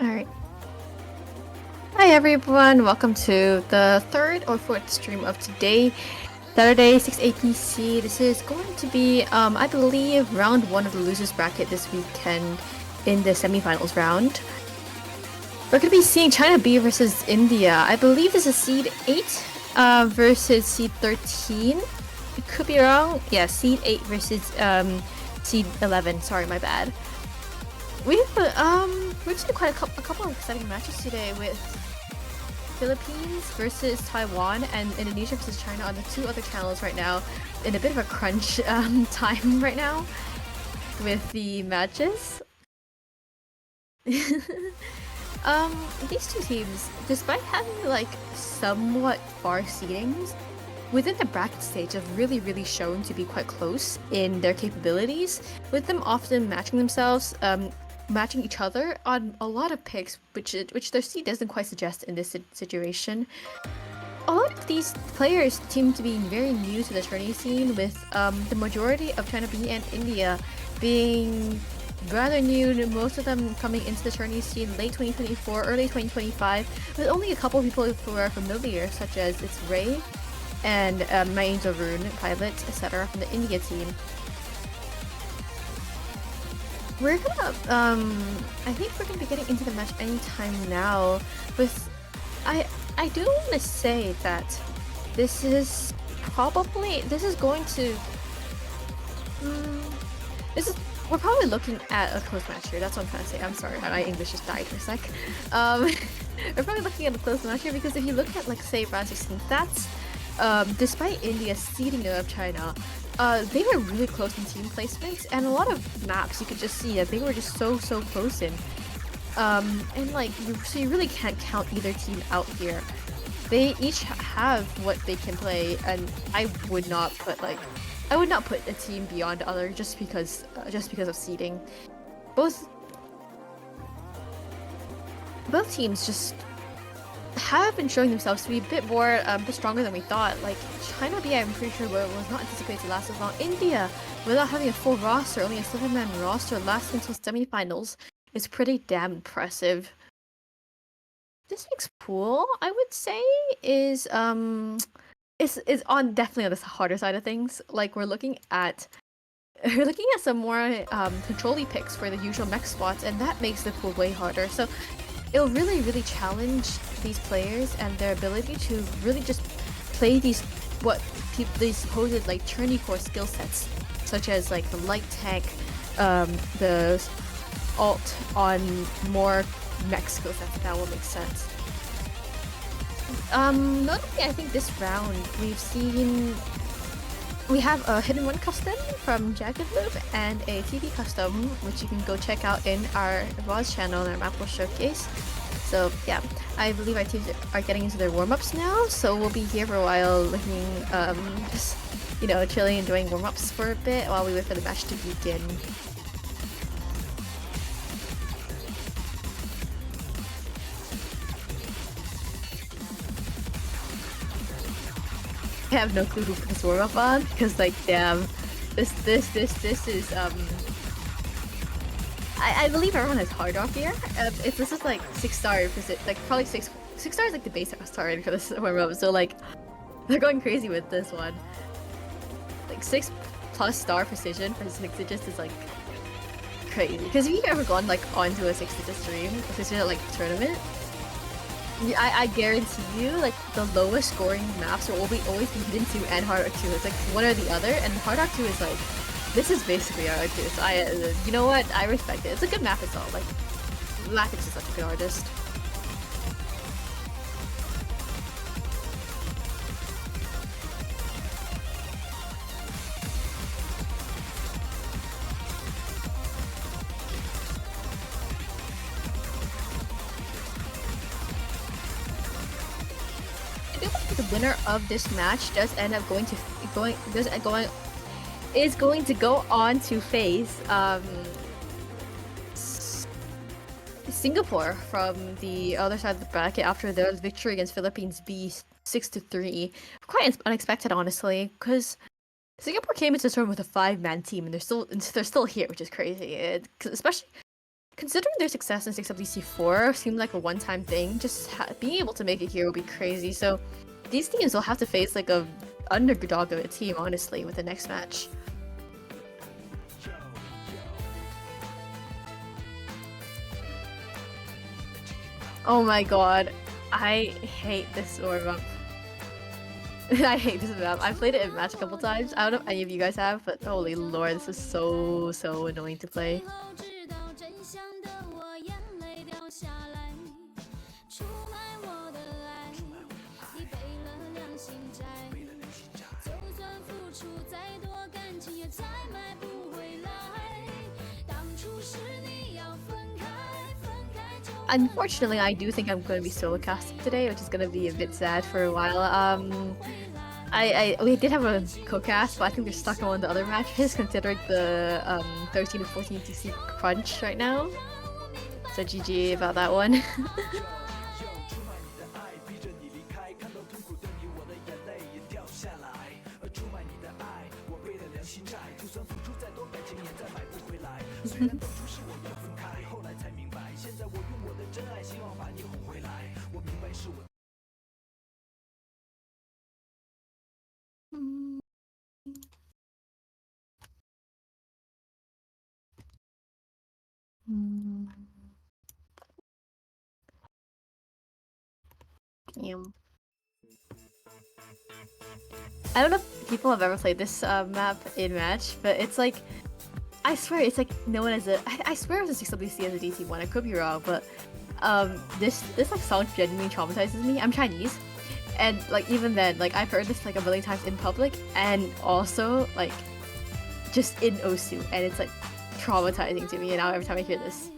Alright. Hi everyone, welcome to the third or fourth stream of today, Saturday, 6 APC. This is going to be, I believe, round one of the losers bracket this weekend in the semifinals round. We're going to be seeing China B versus India. I believe this is seed 8 versus seed 13. It could be wrong. Yeah, seed 8 versus seed 11. Sorry, my bad. We're seeing quite a couple of exciting matches today with Philippines versus Taiwan and Indonesia versus China on the two other channels right now, in a bit of a crunch time right now with the matches. These two teams, despite having like somewhat far seedings, within the bracket stage have really shown to be quite close in their capabilities, with them often matching themselves, matching each other on a lot of picks, which their seed doesn't quite suggest in this situation. A lot of these players seem to be very new to the tourney scene, with the majority of China B and India being rather new, most of them coming into the tourney scene late 2024, early 2025, with only a couple of people who are familiar, such as it's Ray and My Angel Rune, Pilot, etc. from the India team. We're gonna, I think we're gonna be getting into the match anytime now. With, I do want to say that this is going to, we're probably looking at a close match here. That's what I'm trying to say. I'm sorry, my English just died for a sec. We're probably looking at a close match here because if you look at, like, say, round 16 stats, despite India seeding of China, they were really close in team placements, and a lot of maps you could just see that they were just so close in. And like, so you really can't count either team out here. They each have what they can play, and I would not put a team beyond the other just because of seeding. Both teams just have been showing themselves to be a bit stronger than we thought. Like, China B, I'm pretty sure was not anticipated to last as long. India, without having a full roster, only a 7-man roster, lasting until semifinals, is pretty damn impressive. This week's pool, I would say, is on definitely on the harder side of things. Like, we're looking at some more control-y picks for the usual mech spots, and that makes the pool way harder. So it'll really challenge these players and their ability to really just play these supposed like tourney core skill sets, such as like the light tank, the alt on more mech skill sets. If that will make sense. Notably, I think this round we have a Hidden One custom from Jagged Loop and a TV custom, which you can go check out in our Roz channel and our Maple Showcase. So yeah, I believe our teams are getting into their warm-ups now, so we'll be here for a while looking, just, you know, chilling and doing warm-ups for a bit while we wait for the match to begin. I have no clue who put this warm up on, because like, damn, this is I believe everyone has hard off here. This is like 6-star, like probably six stars like the base star for this warm up. So like, they're going crazy with this one. Like 6+ star precision for 6 digits is like crazy. Because if you've ever gone like onto a 6-digit stream, especially at like tournament, I guarantee you, like, the lowest scoring maps will always be Hidden 2 and Hard Rock 2. It's like one or the other, and Hard Rock 2 is like, this is basically Hard Rock 2. So you know what? I respect it. It's a good map as well. Like, Latix is such a good artist. The winner of this match does end up going to go on to face Singapore from the other side of the bracket after their victory against Philippines B 6-3. Quite unexpected, honestly, because Singapore came into the tournament with a 5-man team, and they're still here, which is crazy. Especially considering their success in 6WC4 seemed like a one-time thing, just being able to make it here would be crazy. So these teams will have to face like a underdog of a team, honestly, with the next match. Oh my god, I hate this warm up. I hate this map. I've played it in match a couple times. I don't know if any of you guys have, but holy lord, this is so annoying to play. Unfortunately, I do think I'm going to be solo casting today, which is going to be a bit sad for a while. We did have a co-cast, but I think they're stuck on one of the other matches considering the 13 and 14 TC crunch right now. So GG about that one. Damn. I don't know if people have ever played this map in match, but it's like, I swear it's like known as a. I swear it was a 6WC as a DT1. I could be wrong, but this like song genuinely traumatizes me. I'm Chinese, and like even then, like I've heard this like a million times in public, and also like just in Osu, and it's like traumatizing to me. And now every time I hear this.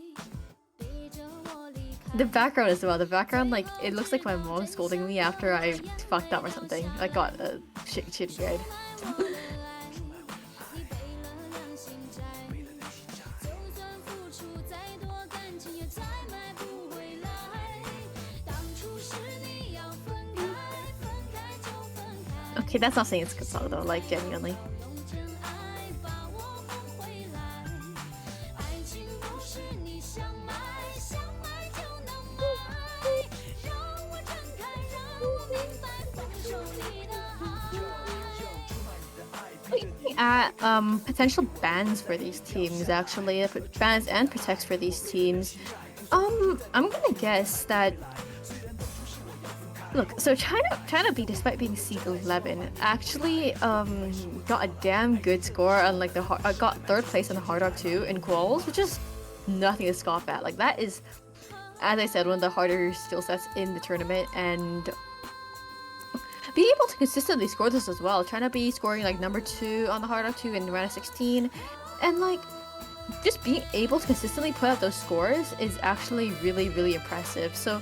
The background as well. The background, like, it looks like my mom scolding me after I fucked up or something. I got a shitty grade. Okay, that's not saying it's a good song though, like, genuinely. At potential bans for these teams, actually, bans and protects for these teams. I'm gonna guess that. Look, so China B, despite being seed 11, actually got a damn good score on like got third place on the Hard Rock 2 in quals, which is nothing to scoff at. Like that is, as I said, one of the harder skill sets in the tournament, and being able to consistently score this as well. China B scoring like number 2 on the Hard Rock 2 in round of 16, and like just being able to consistently put out those scores is actually really impressive. So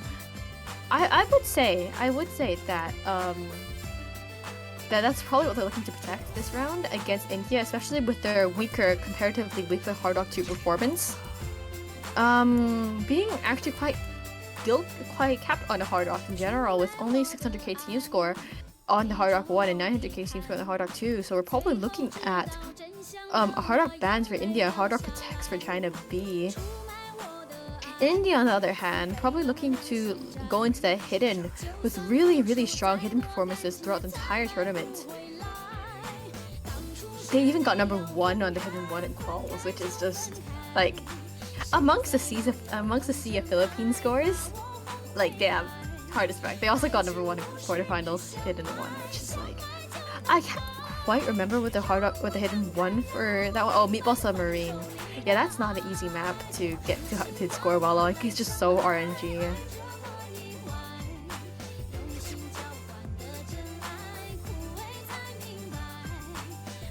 I would say that that's probably what they're looking to protect this round against India, especially with their comparatively weaker Hard Rock 2 performance. Being actually quite capped on the Hard Rock in general, with only 600k team score on the Hard Rock 1 and 900k team score on the Hard Rock 2. So we're probably looking at a Hard Rock bans for India, Hard Rock protects for China B. India, on the other hand, probably looking to go into the hidden with really strong hidden performances throughout the entire tournament. They even got number 1 on the hidden 1 in quals, which is just like amongst the sea of Philippine scores. Like damn, hard as fuck. They also got number 1 in quarterfinals, hidden 1, which is like I can't quite remember what the hidden 1 for that one. Oh, Meatball Submarine. Yeah, that's not an easy map to get to score well on. He's just so RNG.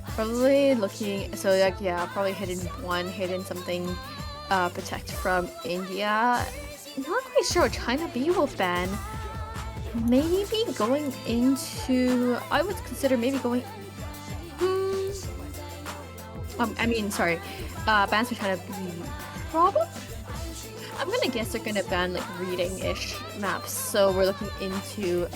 Probably looking, so like yeah, probably hidden 1, hidden something, protect from India. Not quite sure what China B will ban. Maybe going into, I would consider maybe going. Bans for China B. Probably. I'm gonna guess they're gonna ban like reading-ish maps. So we're looking into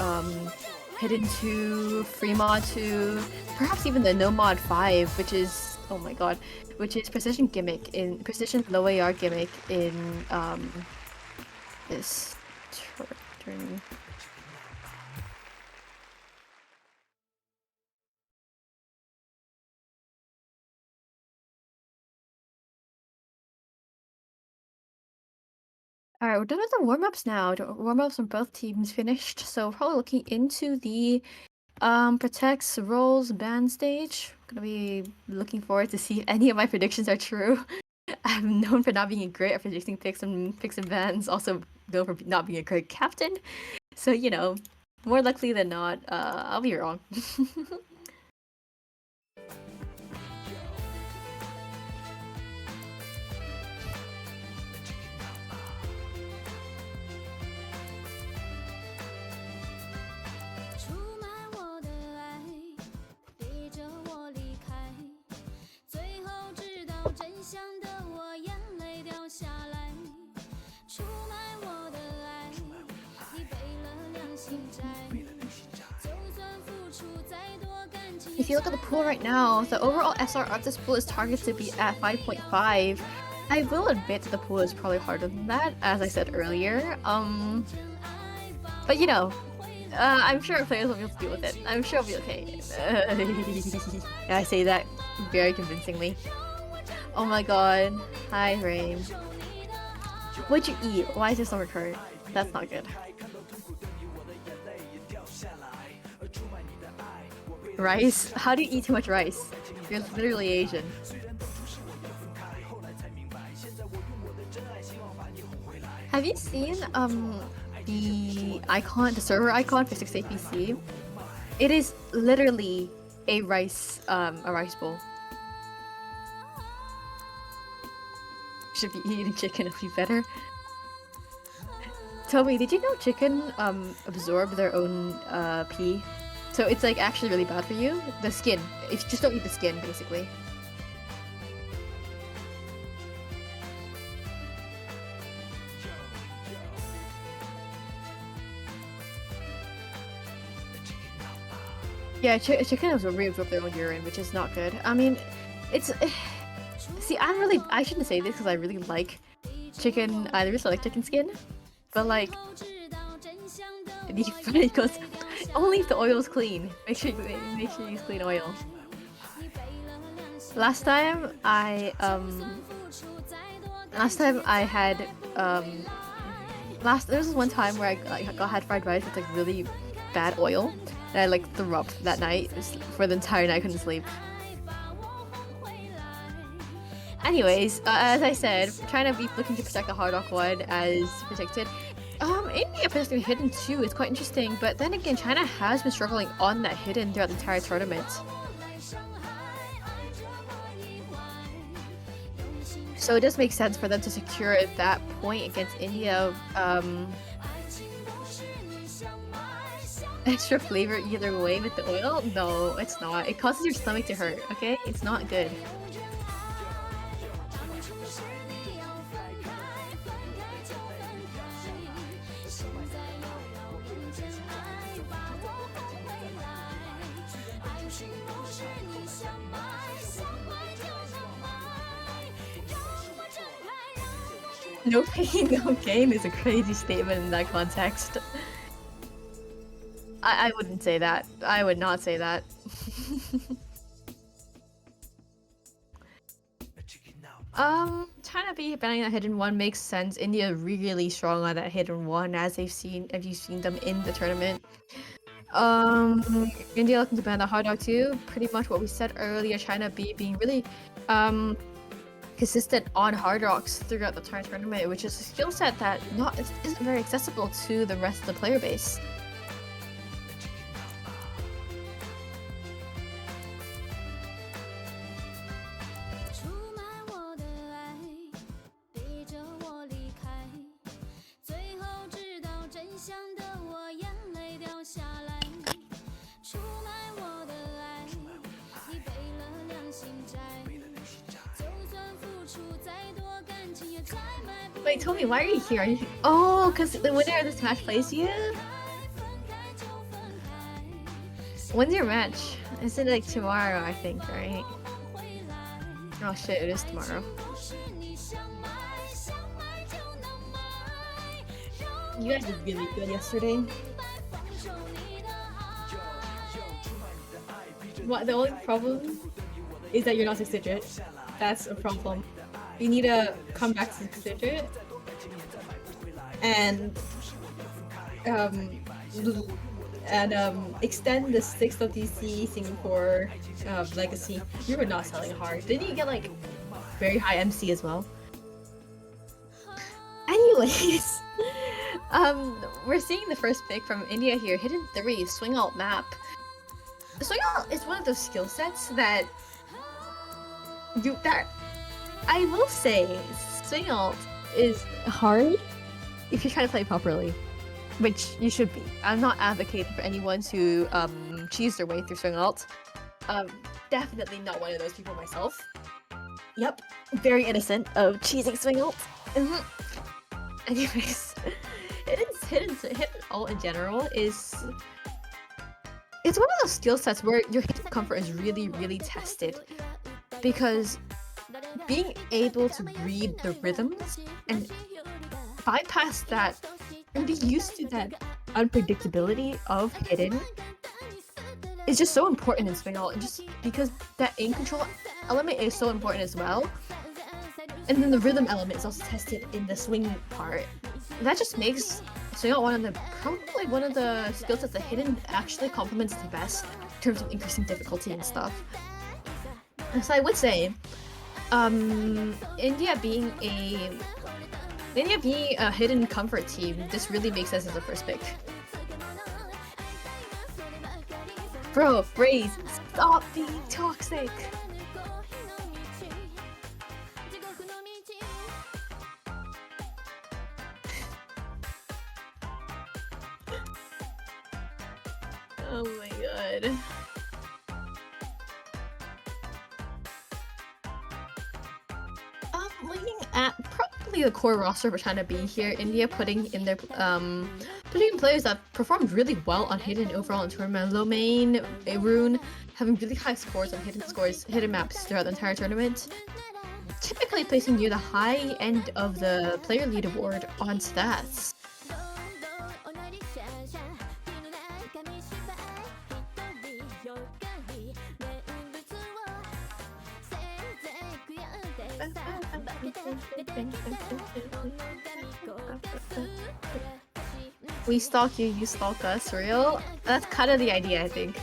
Hidden 2, Free Mod 2, perhaps even the No Mod 5, which is, oh my god, which is Precision Low AR gimmick in this turn. Alright, we're done with the warm-ups now. The warm-ups from both teams finished, so probably looking into the Protect's roles ban stage. Gonna be looking forward to see if any of my predictions are true. I'm known for not being great at predicting picks and bans, also known for not being a great captain. So, you know, more likely than not, I'll be wrong. If you look at the pool right now, the overall SR of this pool is targeted to be at 5.5. I will admit the pool is probably harder than that, as I said earlier. But you know, I'm sure players will be able to deal with it. I'm sure it'll be okay. I say that very convincingly. Oh my god. Hi, Rain. What'd you eat? Why is your stomach hurt? That's not good. Rice? How do you eat too much rice? You're literally Asian. Have you seen the icon, the server icon for 6APC? It is literally a rice bowl. Should be eating chicken, it'll be better. Toby, did you know chicken absorb their own pee? So it's like actually really bad for you. The skin. If you just don't eat the skin, basically. Yeah, chicken reabsorb their own urine, which is not good. I mean, it's... See, I shouldn't say this because I really like chicken. I really like chicken skin. But like... He goes, only if the oil's clean. Make sure you use clean oil. Last time I had there was one time where I had fried rice with like really bad oil and I like threw up that night. For the entire night I couldn't sleep. Anyways, as I said, trying to be looking to protect the Hard Rock 1 as predicted. India protecting Hidden 2 is quite interesting, but then again, China has been struggling on that Hidden throughout the entire tournament. So it does make sense for them to secure that point against India. Extra flavor either way with the oil? No, it's not. It causes your stomach to hurt, okay? It's not good. No pain, no gain is a crazy statement in that context. I wouldn't say that. I would not say that. Trying to be banning that Hidden 1 makes sense. India really strong on that Hidden 1 as you've seen them in the tournament. India looking to ban the Hard Rock 2. Pretty much what we said earlier, China being really consistent on Hard Rocks throughout the entire tournament, which is a skill set that isn't very accessible to the rest of the player base. Wait, Toby, why are you here? Oh, because the winner of this match plays you? When's your match? Is it like tomorrow, I think, right? Oh shit, it is tomorrow. You guys did really good yesterday. What, the only problem is that you're not 6-digit. That's a problem. You need to come back to 6-digit and extend the 6th of DC Singapore legacy. You were not selling hard. Didn't you get like very high MC as well? Anyways, we're seeing the first pick from India here. Hidden 3, Swing Alt map. Swing Alt is one of those skill sets that I will say Swing Alt is hard if you're trying to play properly, which you should be. I'm not advocating for anyone to cheese their way through Swing Alt. Definitely not one of those people myself. Yep, very innocent of cheesing Swing Alt. Anyways, hidden alt in general is it's one of those skill sets where your hidden comfort is really, really tested, because being able to read the rhythms and bypass that and be used to that unpredictability of hidden is just so important in Swing Alt, just because that aim control element is so important as well. And then the rhythm element is also tested in the swing part. That just makes Swing Alt probably one of the skills that the hidden actually complements the best in terms of increasing difficulty and stuff. And so I would say, India being a hidden comfort team, this really makes sense as a first pick. Bro, Raze, stop being toxic! Oh my god. Looking at probably the core roster we're trying to be here, India putting in players that performed really well on hidden overall in tournament. Lomain, Rune having really high scores on hidden maps throughout the entire tournament. Typically placing near the high end of the player leaderboard on stats. We stalk you, you stalk us, real? That's kind of the idea, I think.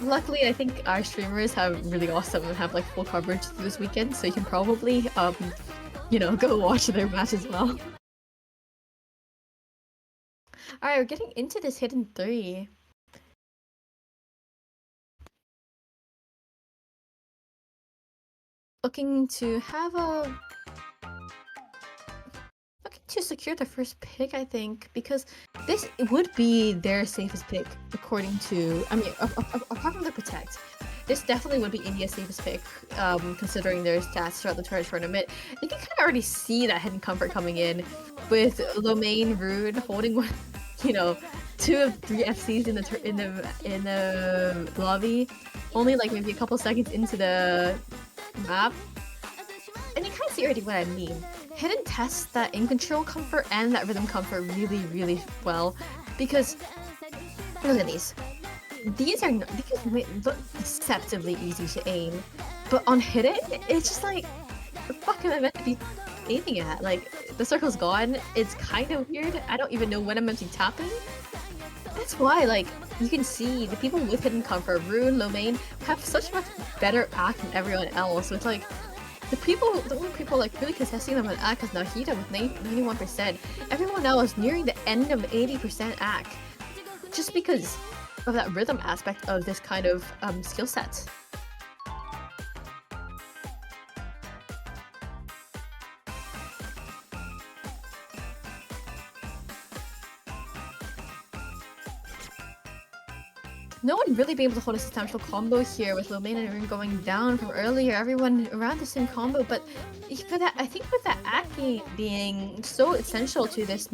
Luckily, I think our streamers have really awesome and have like full coverage this weekend, so you can probably, go watch their match as well. Alright, we're getting into this hidden 3. Looking to secure the first pick, I think, because this would be their safest pick, according to, apart from the Protect, this definitely would be India's safest pick, considering their stats throughout the tournament. You can kind of already see that hidden comfort coming in, with Lomain, Rune holding one, 2 of 3 FCs in the lobby, only like maybe a couple seconds into the map, and you kind of see already what I mean. Hidden tests that aim control comfort and that rhythm comfort really, really well, because look at these. These look deceptively easy to aim, but on hidden, it's just like, what the fuck am I meant to be aiming at? Like, the circle's gone. It's kind of weird. I don't even know when I'm meant to be tapping. That's why, like, you can see the people with hidden comfort, Rune, Lomain, have such much better act than everyone else. So it's like, the only people like really contesting them on act is Nahida with 91%. Everyone else nearing the end of 80% act, just because of that rhythm aspect of this kind of skill set. No one really being able to hold a substantial combo here with Lomain and Rune going down from earlier. Everyone around the same combo, but for that, I think with that acting being so essential to this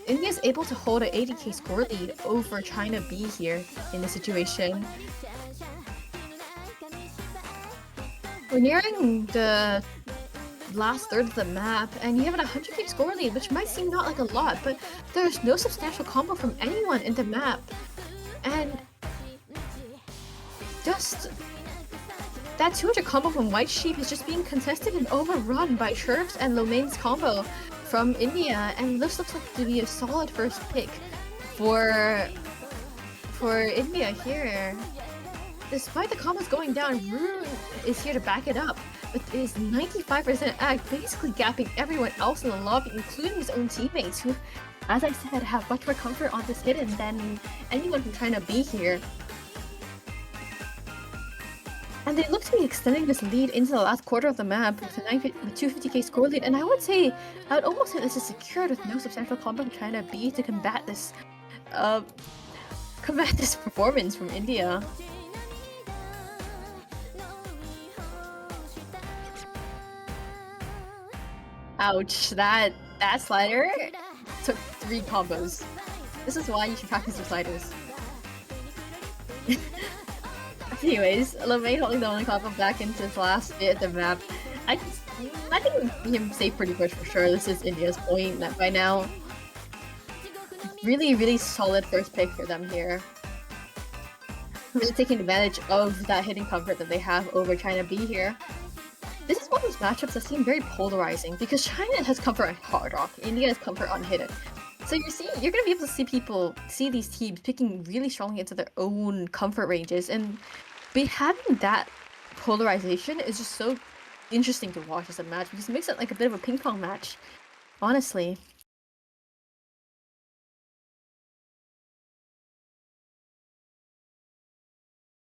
India's able to hold an 80k score lead over China B here in this situation. We're nearing the last third of the map, and you have an 100k score lead, which might seem not like a lot, but there's no substantial combo from anyone in the map. And just that 200 combo from White Sheep is just being contested and overrun by Chirps and Lomain's combo from India, and this looks like to be a solid first pick for India here. Despite the combos going down, Rune is here to back it up with his 95% act, basically gapping everyone else in the lobby, including his own teammates, who, as I said, have much more comfort on this hidden than anyone from China B here. And they look to be extending this lead into the last quarter of the map with a 250k score lead, and I would almost say this is secured with no substantial combo from China B to combat this performance from India. Ouch, that slider took 3 combos. This is why you should practice your sliders. Anyways, Lomain holding the only combo back into his last bit of the map. I think him safe pretty much for sure. This is India's point that by now. Really, really solid first pick for them here. Really taking advantage of that hitting comfort that they have over China B here. This is one of those matchups that seem very polarizing because China has comfort on Hard Rock, India has comfort on Hidden. So you're gonna be able to see these teams picking really strongly into their own comfort ranges, and having that polarization is just so interesting to watch as a match because it makes it like a bit of a ping pong match, honestly.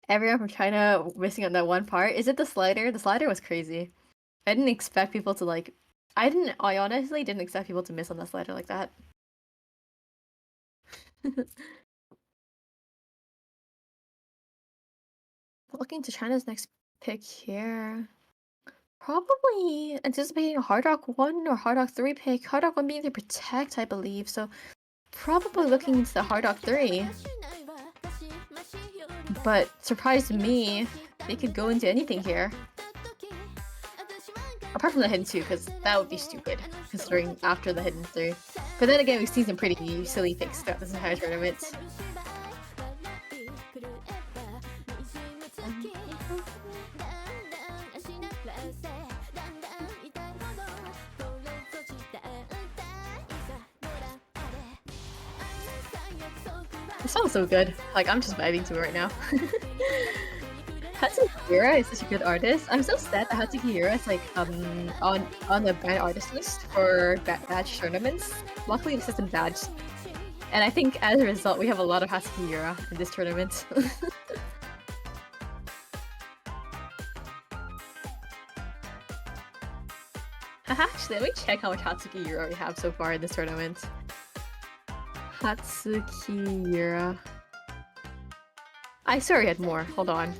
Everyone from China missing on that one part. Is it the slider? The slider was crazy. I didn't expect people to like. I honestly didn't expect people to miss on that slider like that. Looking to China's next pick here. Probably anticipating a Hard Rock 1 or Hard Rock 3 pick. Hard Rock 1 being the Protect, I believe. So probably looking into the Hard Rock 3. But surprised me, they could go into anything here. Apart from the Hidden 2, because that would be stupid, considering after the Hidden 3. But then again, we've seen some pretty silly picks throughout this entire tournament. It sounds so good. Like, I'm just vibing to it right now. Hatsuki Hira is such a good artist. I'm so sad that Hatsuki Hira is like on the banned artist list for badge tournaments. Luckily this isn't badge. And I think as a result we have a lot of Hatsuki Hira in this tournament. Actually, let me check how much Hatsuki Hira we have so far in this tournament. Hatsuki Hira. I swear we had more. Hold on.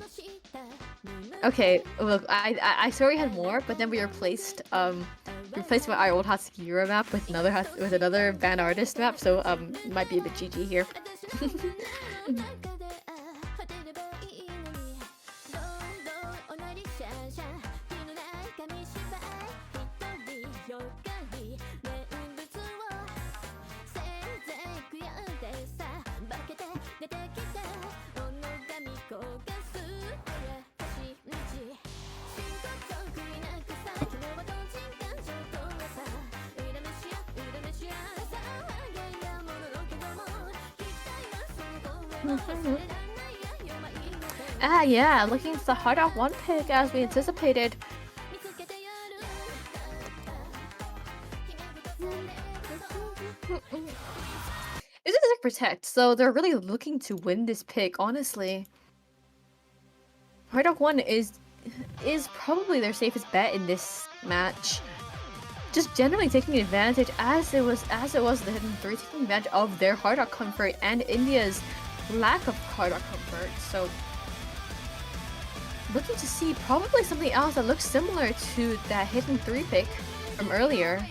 Okay, look, I swear we had more, but then we replaced my old Hatsuki Hira map with another banned artist map, so might be a bit GG here. Yeah, looking at the Hard Rock 1 pick as we anticipated. This is a Protect, so they're really looking to win this pick, honestly. Hard Rock 1 is probably their safest bet in this match. Just generally taking advantage, as it was the Hidden 3, taking advantage of their Hard Rock comfort and India's lack of Hard Rock comfort. So looking to see probably something else that looks similar to that Hidden 3 pick from earlier.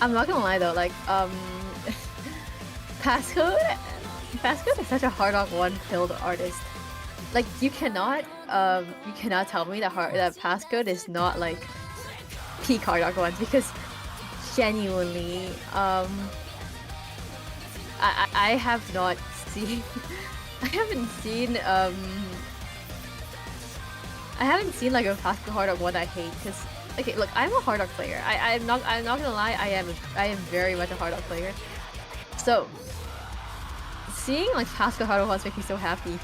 I'm not gonna lie though, like Passcode Passcode is such a hard on one build artist. Like you cannot tell me that Passcode is not like peak hard on ones because genuinely I have not seen I haven't seen I haven't seen like a Passcode hard on one I hate because okay look I'm a hard on player I'm not gonna lie I am very much a hard on player so seeing like Passcode hard on ones makes me so happy.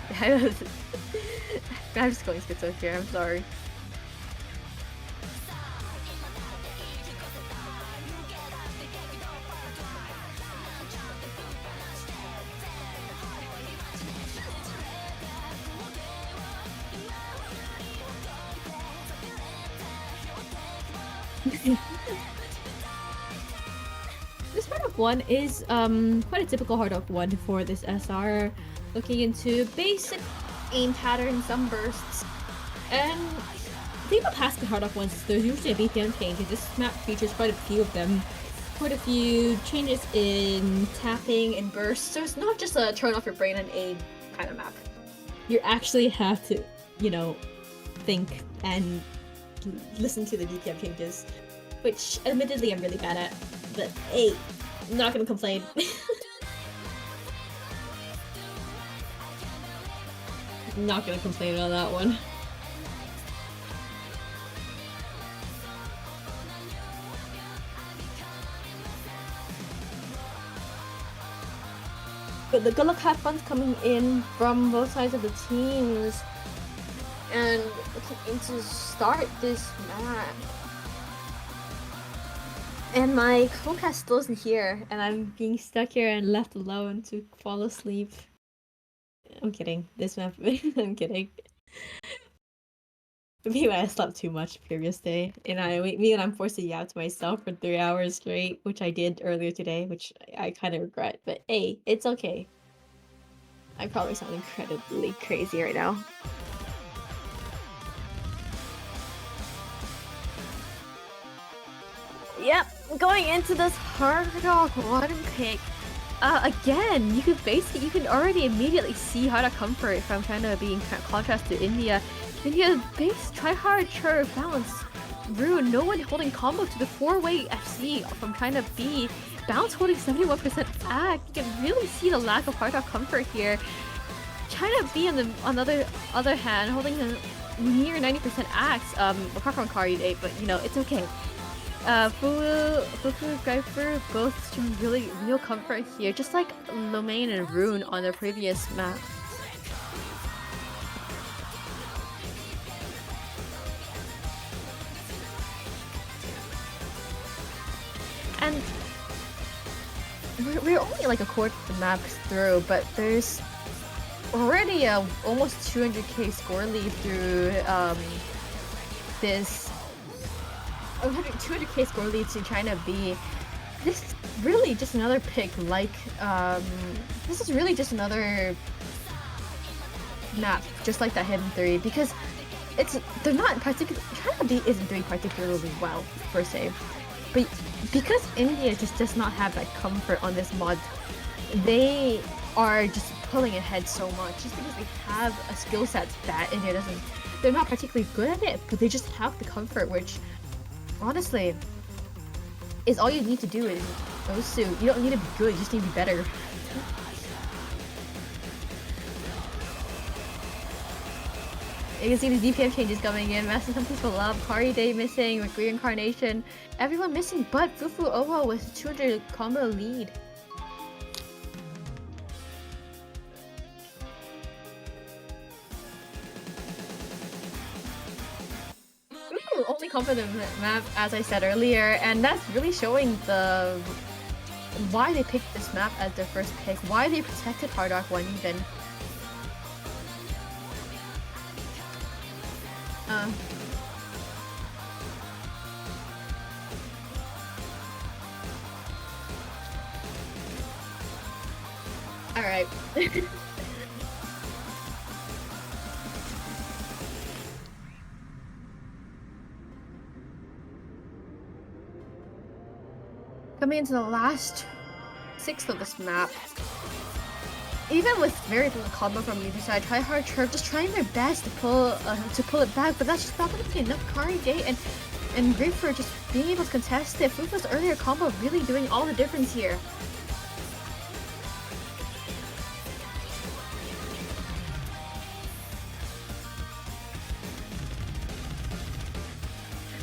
I'm just going schizo here, I'm sorry. This hard up one is quite a typical hard up one for this SR, looking into basic aim pattern, some bursts, and the thing about Passcode hard up ones is there's usually a BPM change, and this map features quite a few of them. Quite a few changes in tapping and bursts, so it's not just a turn off your brain and aim kind of map. You actually have to, you know, think and listen to the BPM changes, which admittedly I'm really bad at, but hey, I'm not gonna complain. Not gonna complain on that one. But the good luck have fun's coming in from both sides of the teams. And looking to start this map. And my co-cast still isn't here, and I'm being stuck here and left alone to fall asleep. I'm kidding. This map, I'm kidding. Maybe I slept too much previous day, and I'm forced to yap to myself for 3 hours straight, which I did earlier today, which I kind of regret. But hey, it's okay. I probably sound incredibly crazy right now. Yep, going into this hard dog one pick. Again, you can already immediately see how to comfort from China being contrast to India. India's base try-hard, sure, balance, Rune, no one holding combo to the 4-way FC from China B. Bounce holding 71% act. You can really see the lack of hard dog comfort here. China B on the other hand, holding a near 90% axe. Apart from Kari 8, but you know, it's okay. Fufu, Greifer, both showing really real comfort here, just like Lomain and Rune on their previous map. And we're only like a quarter of the map through, but there's already a almost 200k score lead through this 200k score lead to China B. This is really just another pick, like this is really just another map, just like that Hidden 3, because they're not particularly, China B isn't doing particularly well per se, but because India just does not have that comfort on this mod, they are just pulling ahead so much just because they have a skill set that India doesn't. They're not particularly good at it, but they just have the comfort, which honestly is all you need to do in Osu. You don't need to be good, you just need to be better. You can see the DPM changes coming in. Master Some Peaceful Love, Kari Day missing, with Reincarnation. Everyone missing but Fufu Owo with 200 combo lead. Fufu only combo the map, as I said earlier, and that's really showing the why they picked this map as their first pick, why they protected Hard Rock 1 even. Alright. coming into the last sixth of this map. Even with very little combo from either side, Tryhard Chirp just trying their best to pull it back, but that's just not going to be enough. Kari Gate and Grapefruit just being able to contest it. Fufa's earlier combo really doing all the difference here.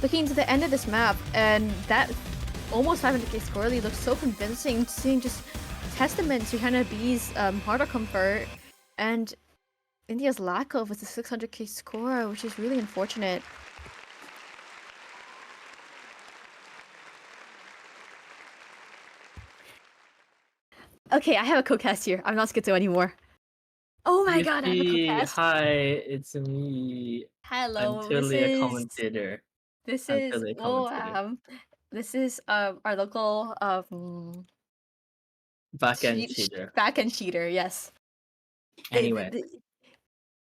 Looking to the end of this map, and that almost 500k score lead looks so convincing, seeing just testament to Hannah B's harder comfort and India's lack of with the 600k score, which is really unfortunate. Okay, I have a co-cast here. I'm not Schizo anymore. Oh my god, I have a co-cast. Hi, it's me. Hello, I'm totally a commentator. This I'm is totally a commentator. this is our local Back-end cheater. Back-end cheater, yes. Anyway.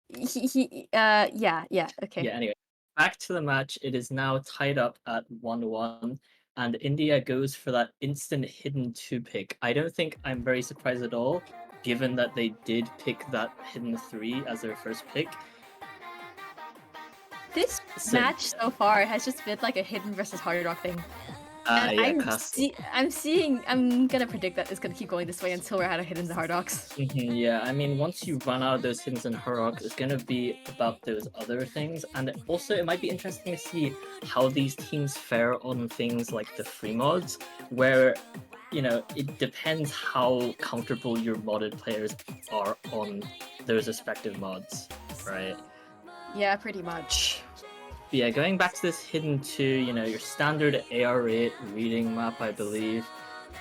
Yeah, okay. Yeah, anyway. Back to the match. It is now tied up at 1-1, and India goes for that instant hidden 2 pick. I don't think I'm very surprised at all, given that they did pick that hidden 3 as their first pick. This match so far has just been like a hidden versus hard rock thing. Yeah, I'm gonna predict that it's gonna keep going this way until we're out of hiddens and hard rocks. Yeah, I mean, once you run out of those hiddens and hard rocks, it's gonna be about those other things, and also it might be interesting to see how these teams fare on things like the free mods, where, you know, it depends how comfortable your modded players are on those respective mods, right? Yeah, pretty much. But yeah, going back to this hidden 2, you know, your standard AR8 reading map, I believe,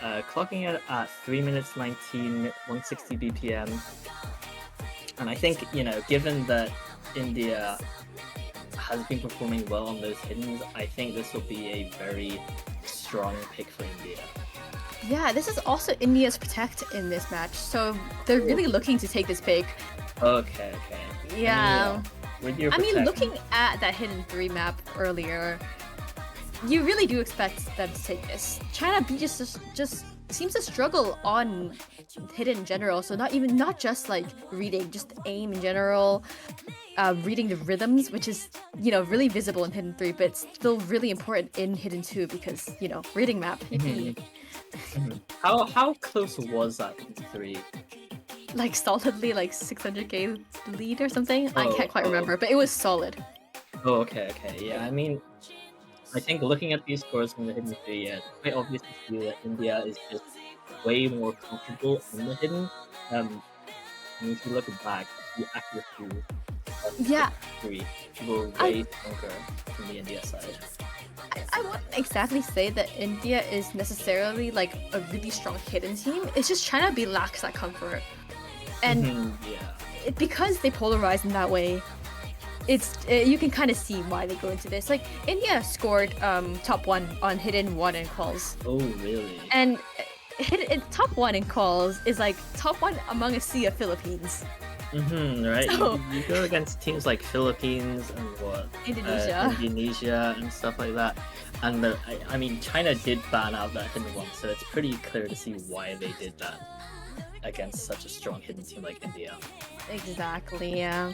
clocking it at 3 minutes 19, 160 BPM. And I think, you know, given that India has been performing well on those hiddens, I think this will be a very strong pick for India. Yeah, this is also India's Protect in this match, so they're really looking to take this pick. Okay. Yeah. I mean, looking at that hidden 3 map earlier, you really do expect them to take this. China B just seems to struggle on hidden in general, so not just like reading, just aim in general, reading the rhythms, which is, you know, really visible in hidden 3, but it's still really important in hidden 2 because, you know, reading map. How close was that in 3? Like solidly like 600k lead or something. I can't quite remember, but it was solid. Oh, okay. Yeah, I mean, I think looking at these scores from the hidden 3, yeah, it's quite obvious to see that India is just way more comfortable in the hidden. And if you look back, the accuracy of the 3 were way stronger from the India side. I wouldn't exactly say that India is necessarily like a really strong hidden team. It's just China B lacks that comfort. And because they polarize in that way, it's you can kind of see why they go into this. Like, India scored top 1 on hidden 1 in calls. Oh, really? And top 1 in calls is like top 1 among a sea of Philippines. Right. So, you go against teams like Philippines and Indonesia and stuff like that. And I mean, China did ban out that hidden 1, so it's pretty clear to see why they did that against such a strong hidden team like India. Exactly, yeah.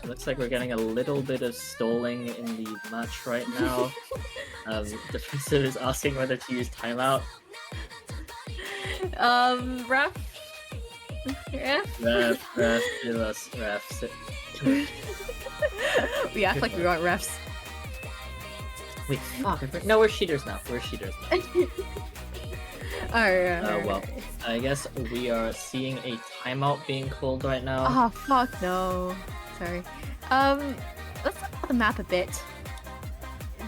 Looks like we're getting a little bit of stalling in the match right now. Defensive is asking whether to use timeout. Ref, give us refs. We act like we aren't refs. Wait, fuck. No, we're cheaters now. Alright. Well, I guess we are seeing a timeout being called right now. Oh, fuck no. Sorry. Let's talk about the map a bit.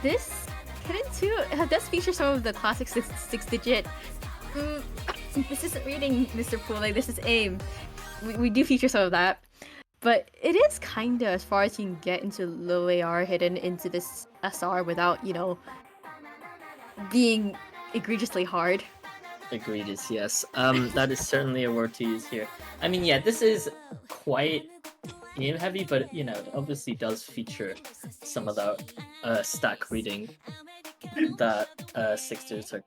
This Hidden 2 does feature some of the classic 6-digit. This isn't reading, Mr. Pule, this is aim. We do feature some of that. But it is kinda as far as you can get into low AR hidden into this SR without, you know, being egregiously hard. Egregious, yes. That is certainly a word to use here. I mean, yeah, this is quite aim heavy, but, you know, it obviously does feature some of the stack reading. that Sixers are,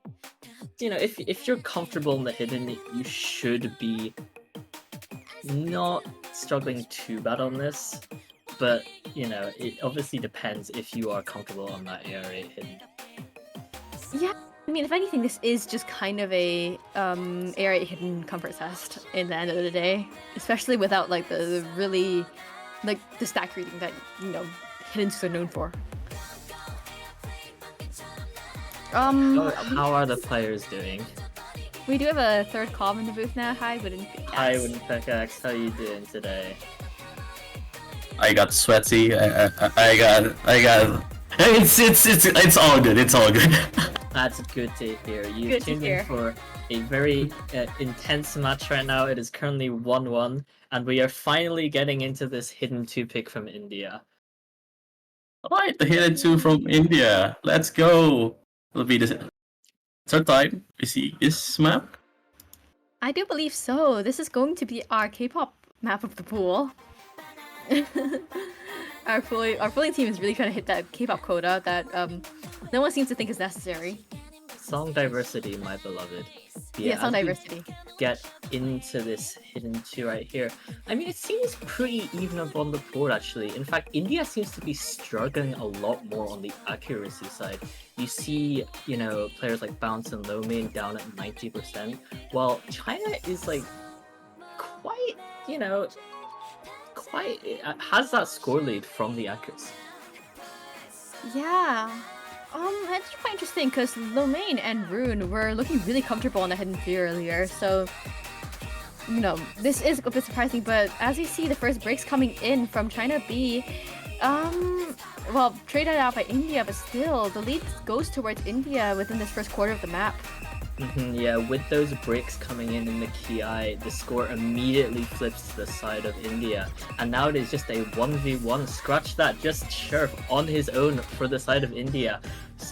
if you're comfortable in the hidden, you should be not struggling too bad on this. But it obviously depends if you are comfortable on that AR8 hidden. Yeah, I mean, if anything, this is just kind of a AR8 hidden comfort test in the end of the day, especially without like the really like the stack reading that hiddens are known for. How are the players doing? We do have a third comm in the booth now. Hi, Wooden Pickaxe. Hi, Wooden Pickaxe. How you doing today? I got sweaty. I got. It's all good. It's all good. That's good to hear. You Good to tuned hear. in for a very intense match right now. It is currently 1-1, and we are finally getting into this hidden 2 pick from India. Alright, the hidden 2 from India. Let's go. It'll be the third time we see this map. I do believe so. This is going to be our K-pop map of the pool. Our polling team is really trying to hit that K-pop quota that no one seems to think is necessary. Song diversity, my beloved. Yeah, song as we diversity. Get into this hidden 2 right here. I mean, it seems pretty even up on the board actually. In fact, India seems to be struggling a lot more on the accuracy side. You see, players like Bounce and Lomain down at 90%, while China is like quite, has that score lead from the accuracy. Yeah. It's quite interesting because Lomain and Rune were looking really comfortable on the hidden 3 earlier, so this is a bit surprising, but as you see the first breaks coming in from China B, well, traded out by India, but still, the lead goes towards India within this first quarter of the map. Yeah, with those breaks coming in the Ki, the score immediately flips to the side of India. And now it is just a 1v1. Scratch that, just Sherf on his own for the side of India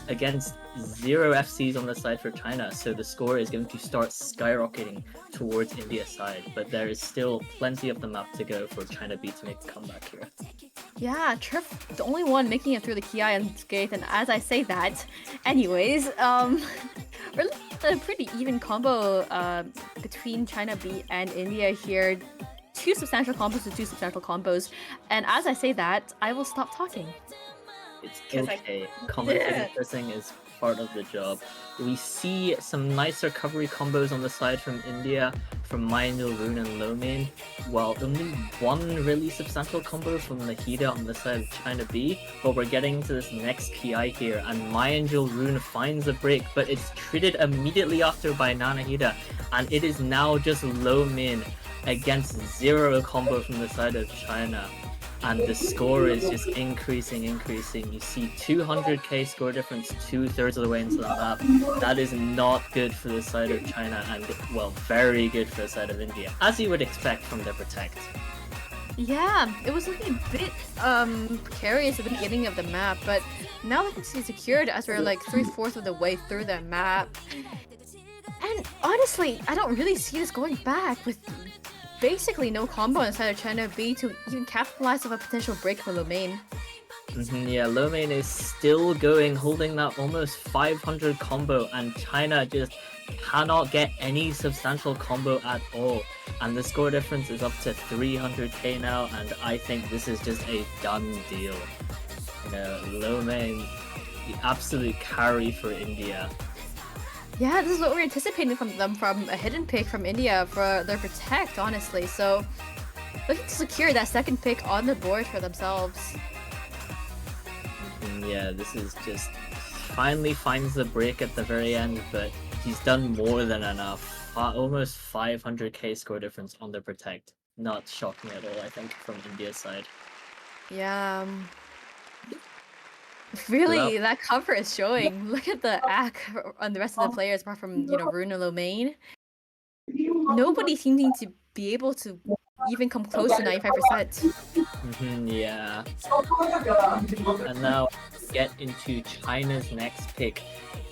against 0 FCs on the side for China. So the score is going to start skyrocketing towards India's side. But there is still plenty of the map to go for China B to make a comeback here. Yeah, Trif, the only one making it through the Ki unscathed, and as I say that, anyways, we're looking at a pretty even combo between China B and India here. 2 substantial combos to 2 substantial combos, and as I say that, I will stop talking. It's okay. Commentating is part of the job. We see some nice recovery combos on the side from India, from Mayangel, Rune, and Lomain, while only 1 really substantial combo from Nahida on the side of China B. But we're getting into this next PI here, and Mayangel Rune finds a break, but it's treated immediately after by Nanahida, and it is now just Lomain against 0 combo from the side of China. And the score is just increasing. You see 200k score difference 2/3 of the way into the map. That is not good for the side of China, and well, very good for the side of India, as you would expect from their Protect. Yeah, it was looking a bit precarious at the beginning of the map, but now we can see secured as we're like 3/4 of the way through the map. And honestly, I don't really see this going back with basically no combo on the side of China B to even capitalize on a potential break for Lomain. Yeah, Lomain is still going, holding that almost 500 combo, and China just cannot get any substantial combo at all. And the score difference is up to 300k now, and I think this is just a done deal. Lomain, the absolute carry for India. Yeah, this is what we're anticipating from them, from a hidden pick from India for their Protect, honestly. So, looking to secure that second pick on the board for themselves. Yeah, this is just finally finds the break at the very end, but he's done more than enough. Almost 500k score difference on the Protect. Not shocking at all, I think, from India's side. Yeah. Really, that cover is showing. Look at the AC on the rest of the players, apart from, Rune and Lomain. Nobody seeming to be able to even come close to 95%. Yeah. And now get into China's next pick.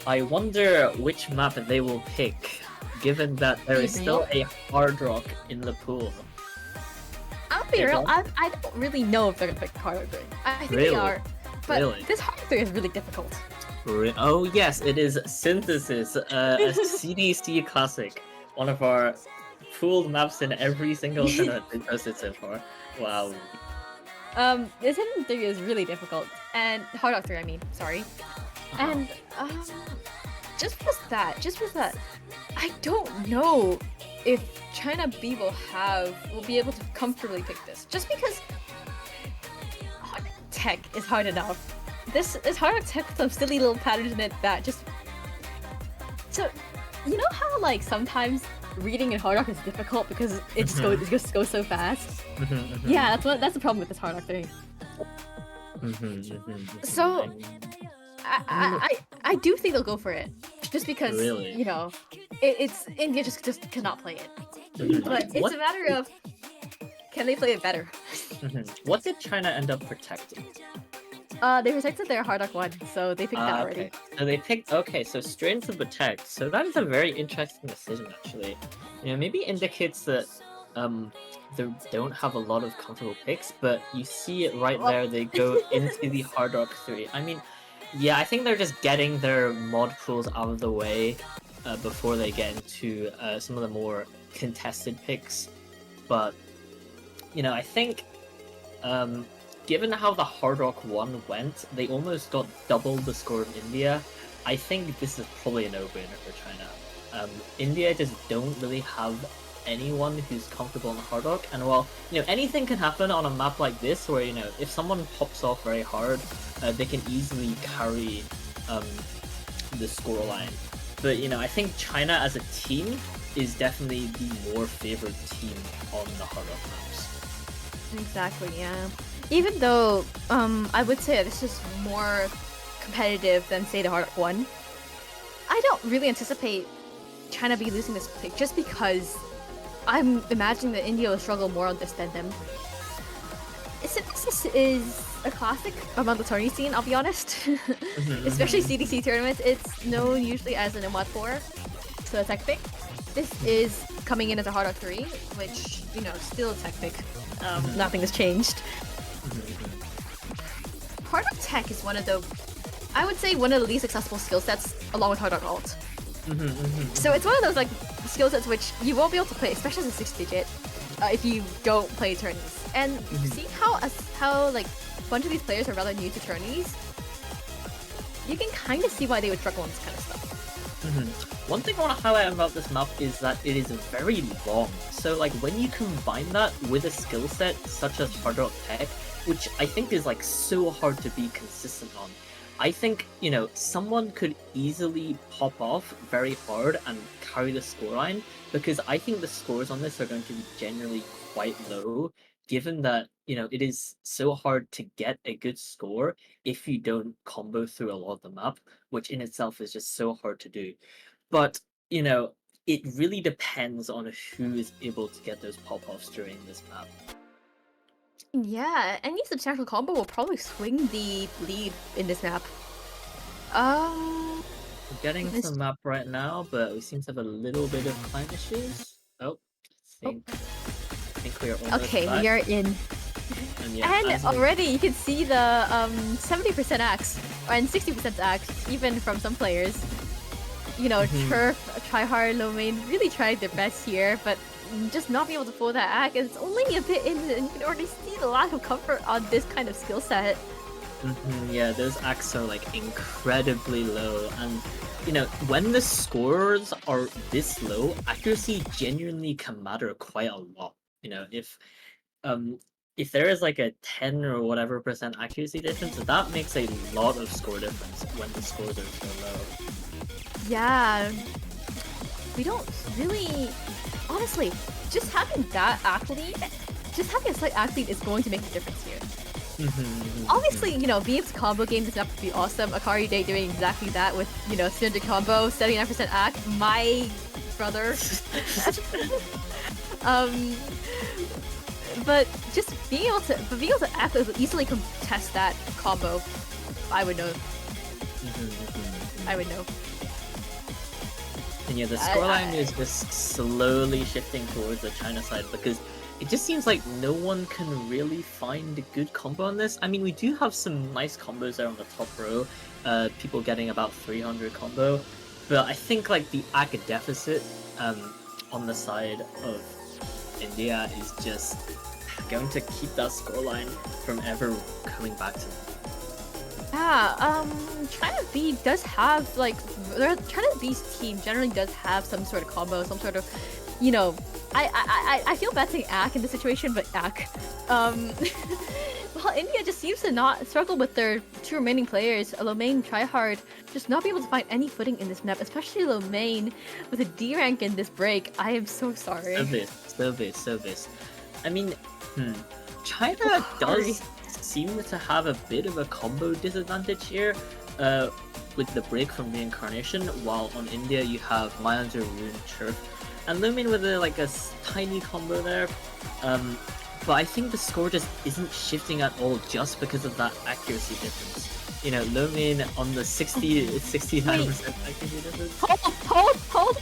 I wonder which map they will pick, given that there is still a Hard Rock in the pool. I'll be real, I don't really know if they're gonna pick Hard Rock. I think they are. But this Hard Rock is really difficult. Oh yes, it is Synthesis, a CDC classic, one of our pooled maps in every single tournament we posted so far. Wow. This Hidden 3 is really difficult, and Hard Rock 3, I mean, sorry. And just with that, I don't know if China B will be able to comfortably pick this. Just because Hard Rock Tech is hard enough. This is Hard Rock Tech with some silly little patterns in it that just. So, you know how like sometimes reading in Hard Rock is difficult because it just goes so fast. Yeah, that's the problem with this Hard Rock 3. So. I do think they'll go for it, just because you know, it's India just cannot play it. But it's a matter of can they play it better? What did China end up protecting? They protected their Hard Rock 1, so they picked that already. Okay. So they picked so strain to protect. So that is a very interesting decision actually. You know, maybe indicates that they don't have a lot of comfortable picks, but you see it right there. They go into the Hard Rock 3. I mean. Yeah, I think they're just getting their mod pools out of the way before they get into some of the more contested picks. But, you know, I think given how the Hard Rock 1 went, they almost got double the score of India. I think this is probably a no-brainer for China. India just don't really have anyone who's comfortable on the Hard Rock, and well, you know, anything can happen on a map like this where, you know, if someone pops off very hard, they can easily carry the scoreline. But, you know, I think China as a team is definitely the more favored team on the Hard Rock maps. Exactly, yeah. Even though I would say this is more competitive than, say, the Hard Rock 1, I don't really anticipate China be losing this pick just because I'm imagining that India will struggle more on this than them. Synthesis is a classic among the tourney scene, I'll be honest. Especially CDC tournaments, it's known usually as an Nomad 4, so a tech pick. This is coming in as a Hard Rock 3, which, you know, still a tech pick. Nothing has changed. Hard Rock Tech is one of the, I would say, one of the least accessible skill sets along with Hard Rock Alt. So it's one of those like skill sets which you won't be able to play, especially as a 6-digit, if you don't play tourneys. And seeing how like a bunch of these players are rather new to tourneys, you can kind of see why they would struggle on this kind of stuff. One thing I want to highlight about this map is that it is very long. So like when you combine that with a skill set such as Hard Rock Tech, which I think is like so hard to be consistent on, I think, you know, someone could easily pop off very hard and carry the scoreline, because I think the scores on this are going to be generally quite low, given that, you know, it is so hard to get a good score if you don't combo through a lot of the map, which in itself is just so hard to do. But, you know, it really depends on who is able to get those pop-offs during this map. Yeah, any substantial combo will probably swing the lead in this map. We're getting to the map right now, but we seem to have a little bit of client issues. I think we are almost okay, back. we are in. And already you can see the 70% axe and 60% axe, even from some players. You know, Turf, Tryhard, Lomain really tried their best here, but just not be able to pull that axe. It's only a bit in, and you can already see the lack of comfort on this kind of skill set. Yeah, those axes are like incredibly low, and you know, when the scores are this low, accuracy genuinely can matter quite a lot. You know, if there is like a 10 or whatever % accuracy difference, that makes a lot of score difference when the scores are so low. Yeah, we don't really, honestly, just having that athlete, just having a slight athlete is going to make a difference here. Obviously, you know, being able to combo game this map would be awesome. Akari Day doing exactly that with, you know, synergic combo, 79% act, my brother. But just being able to easily contest that combo, I would know. I would know. And yeah, the scoreline is just slowly shifting towards the China side, because it just seems like no one can really find a good combo on this. I mean, we do have some nice combos there on the top row. people getting about 300 combo. But I think like the ACK deficit on the side of India is just going to keep that scoreline from ever coming back to them. Yeah, China B does have like China B's team generally does have some sort of combo, some sort of, you know, I feel bad saying ACK in this situation, but ACK. Well, India just seems to not struggle with their two remaining players, Lomain, Tryhard, just not be able to find any footing in this map, especially Lomain with a D rank in this break. I am so sorry. Service. I mean, China does seem to have a bit of a combo disadvantage here with the break from Reincarnation, while on India you have Myanmar, Rune, Chirp, and Lumin with a tiny combo there. But I think the score just isn't shifting at all just because of that accuracy difference. You know, Lumin on the 69% accuracy difference. Hold!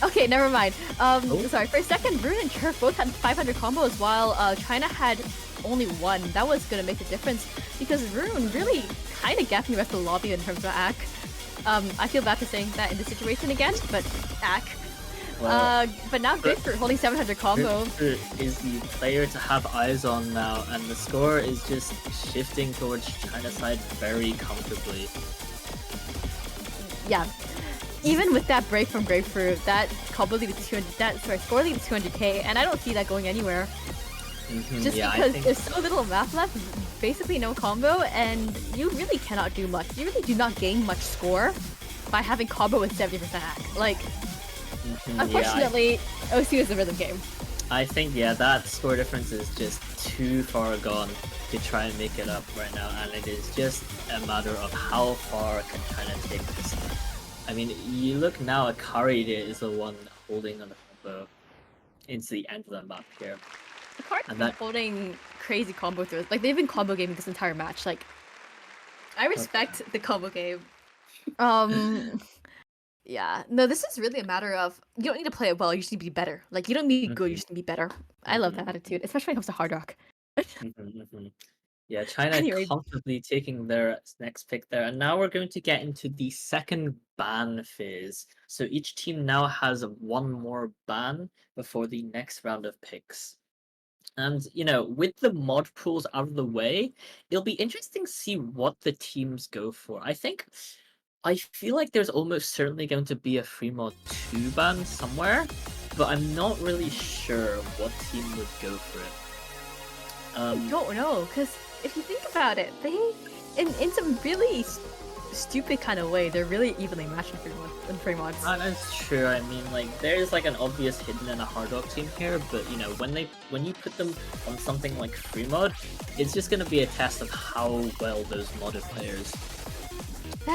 Okay, never mind. Sorry, for a second, Rune and Chirp both had 500 combos while China had only one. That was gonna make the difference because Rune really kind of gapped the rest of the lobby in terms of ACK. I feel bad for saying that in this situation again, but ACK. Well, but now Grapefruit holding 700 combo. Grapefruit is the player to have eyes on now, and the score is just shifting towards China's side very comfortably. Yeah. Even with that break from Grapefruit, that combo lead to 200. Score lead to 200k, and I don't see that going anywhere. Just because there's so little map left, basically no combo, and you really cannot do much. You really do not gain much score by having combo with 70% hack. Like, unfortunately, OC is the rhythm game. I think, that score difference is just too far gone to try and make it up right now, and it is just a matter of how far can China take this. I mean, you look now, Akari is the one holding on the combo into the end of the map here. Akari's been holding crazy combo through. Like, they've been combo gaming this entire match. Like, I respect the combo game. Yeah. No, this is really a matter of you don't need to play it well, you just need to be better. Like, you don't need to be good, you just need to be better. I love that attitude, especially when it comes to Hard Rock. Yeah, China comfortably taking their next pick there. And now we're going to get into the second ban phase. So each team now has one more ban before the next round of picks. And, you know, with the mod pools out of the way, it'll be interesting to see what the teams go for. I feel like there's almost certainly going to be a free mod 2 ban somewhere, but I'm not really sure what team would go for it. I don't know, because if you think about it, they, in some really stupid kind of way, they're really evenly matched in free mods. That's true. I mean, like, there's like an obvious hidden and a hard rock team here, but you know, when you put them on something like free mod, it's just gonna be a test of how well those modded players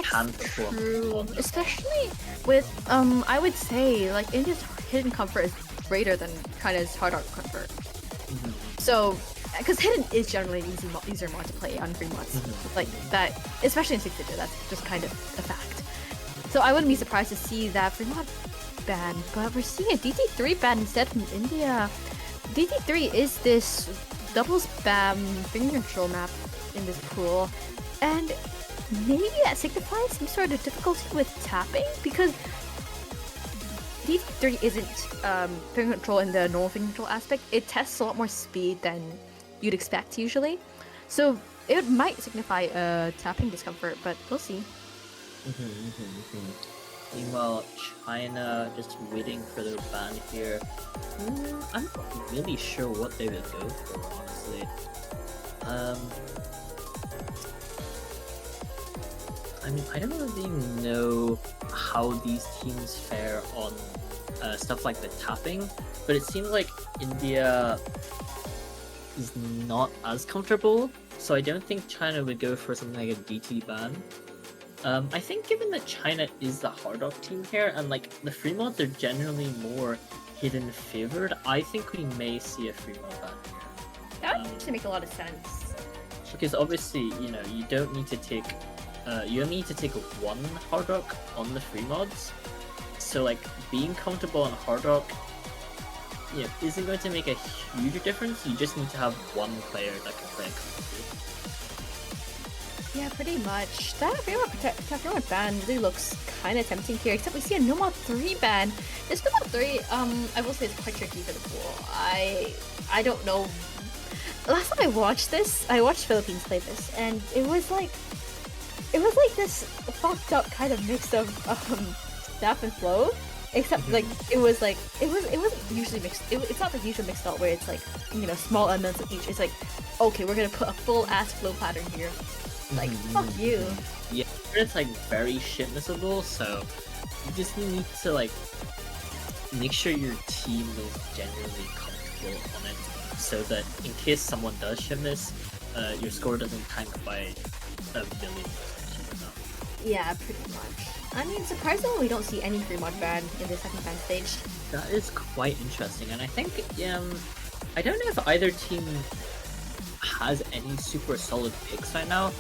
can perform. True. Especially with I would say like India's hidden comfort is greater than China's hard rock comfort. So, because hidden is generally an easier mod to play on free mods, like that, especially in 6-digit. That's just kind of a fact. So I wouldn't be surprised to see that free mod ban, but we're seeing a DT3 ban instead from India. DT3 is this double spam finger control map in this pool, and maybe that signifies some sort of difficulty with tapping, because DT3 isn't finger control in the normal finger control aspect. It tests a lot more speed than you'd expect usually, so it might signify a tapping discomfort, but we'll see. Meanwhile, China just waiting for their ban here. I'm not really sure what they would go for, honestly. I mean, I don't really know how these teams fare on stuff like the tapping, but it seems like India is not as comfortable, so I don't think China would go for something like a DT ban. I think given that China is the hard rock team here, and like the free mods are generally more hidden favored, I think we may see a free mod ban here. That would actually make a lot of sense. Because obviously, you know, you don't need to take you only need to take one hard rock on the free mods, so like being comfortable on hard rock, you know, isn't going to make a huge difference. You just need to have one player that can play it comfortably. Yeah, pretty much. That Fremont ban really looks kind of tempting here, except we see a No Mod 3 ban. This No Mod 3, I will say it's quite tricky for the pool. I don't know. Last time I watched this, I watched Philippines play this, and it was like this fucked up kind of mix of Snap and Flow. Except like it wasn't usually mixed. It's not the usual mixed out where it's like, you know, small elements of each. It's like, okay, we're gonna put a full ass flow pattern here. Like, fuck you. Yeah, it's like very ship missable, so you just need to like make sure your team is genuinely comfortable on it, so that in case someone does ship miss, your score doesn't tank by a million. Yeah, pretty much. I mean, surprisingly, we don't see any free mod ban in the second ban stage. That is quite interesting, and I think I don't know if either team has any super solid picks right now.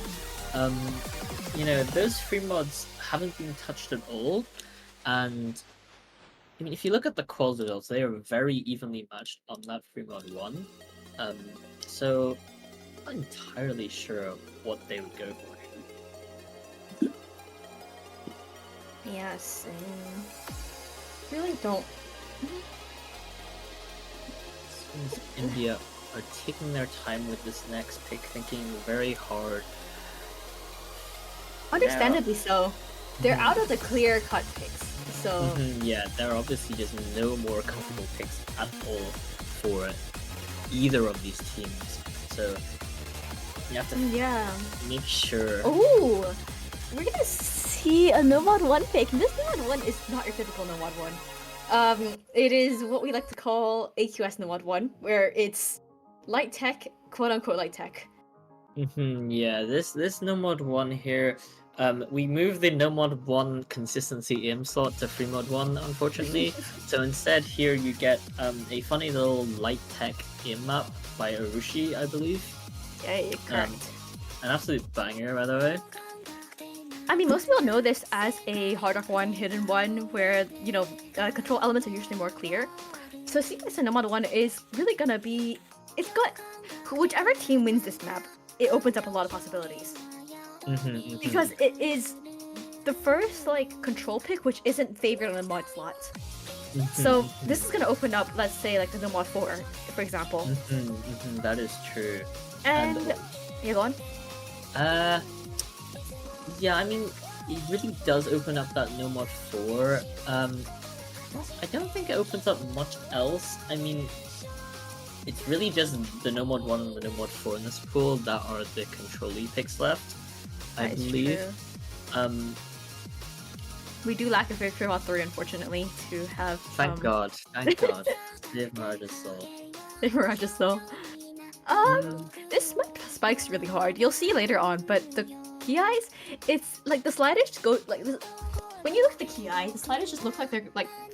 You know, those free mods haven't been touched at all, and I mean, if you look at the quals results, they are very evenly matched on that free mod 1. So I'm not entirely sure what they would go for. Yes, really don't. Seems India are taking their time with this next pick, thinking very hard. Understandably so. They're out of the clear-cut picks, so... Yeah, there are obviously just no more comfortable picks at all for either of these teams. So you have to make sure. Ooh! We're gonna see a No Mod 1 pick. This No Mod 1 is not your typical No Mod 1. It is what we like to call AQS No Mod 1, where it's light tech, quote-unquote light tech. Yeah, this No Mod 1 here, we moved the No Mod 1 consistency aim slot to Free Mod 1, unfortunately. So instead here you get a funny little light tech aim map by Arushi, I believe. Yeah, you're correct. An absolute banger, by the way. I mean, most people know this as a Hard Rock 1, Hidden 1, where, you know, control elements are usually more clear. So seeing this in No Mod 1 is really gonna be... It's got... Whichever team wins this map, it opens up a lot of possibilities. Because it is the first, like, control pick which isn't favored on the mod slot. So this is gonna open up, let's say, like, the No Mod 4, for example. That is true. And... Yeah, go on. Yeah, I mean, it really does open up that No Mod 4. I don't think it opens up much else. I mean, it's really just the No Mod 1 and the No Mod 4 in this pool that are the control-y picks left, I believe. True. We do lack a Free Mod 3, unfortunately, to have... Thank God. Thank God. Save Mirage's soul. Save Mirage's soul. This spikes really hard. You'll see later on, but the Kiais, it's like the sliders just go like this. When you look at the Kiais, the sliders just look like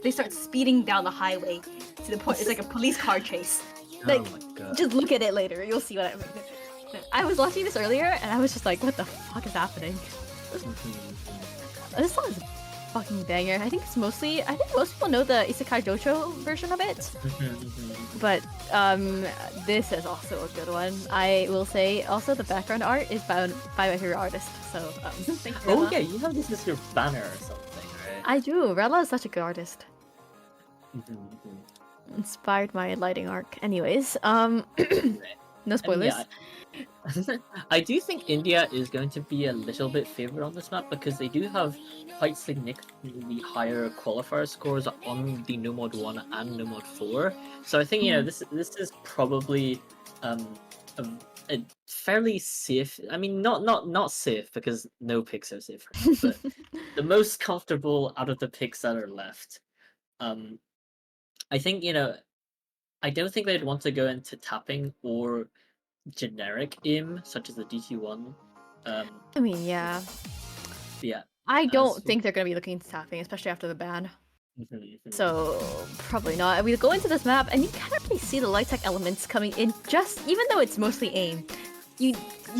they start speeding down the highway to the point it's like a police car chase. Like, oh my God. Just look at it later. You'll see what I mean. I was watching this earlier and I was just like, what the fuck is happening? This song is a fucking banger. I think most people know the Isekai Dojo version of it. But this is also a good one. I will say also the background art is by my favorite artist. So thank you, Rella. Oh yeah, you have this as your banner or something, right? I do. Rella is such a good artist. Inspired my lighting arc. Anyways, no spoilers. I do think India is going to be a little bit favored on this map because they do have quite significantly higher qualifier scores on the No Mod 1 and No Mod 4. So I think, you know, this is probably a fairly safe, I mean, not safe because no picks are safe, but the most comfortable out of the picks that are left. I think, you know, I don't think they'd want to go into tapping or generic aim, such as the DT1. I mean, yeah. Yeah. I don't think they're going to be looking into tapping, especially after the ban. So, probably not. We go into this map, and you can't really see the light tech elements coming in, even though it's mostly aim. You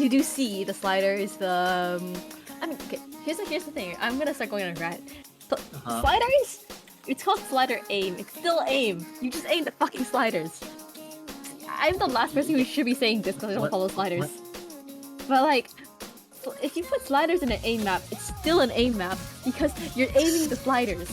do see the sliders, I mean, okay, here's the thing. I'm going to start going on a rant. So, sliders? It's called slider aim. It's still aim. You just aim the fucking sliders. I'm the last person who should be saying this because I don't follow sliders. But like, if you put sliders in an A map, it's still an A map because you're aiming the sliders.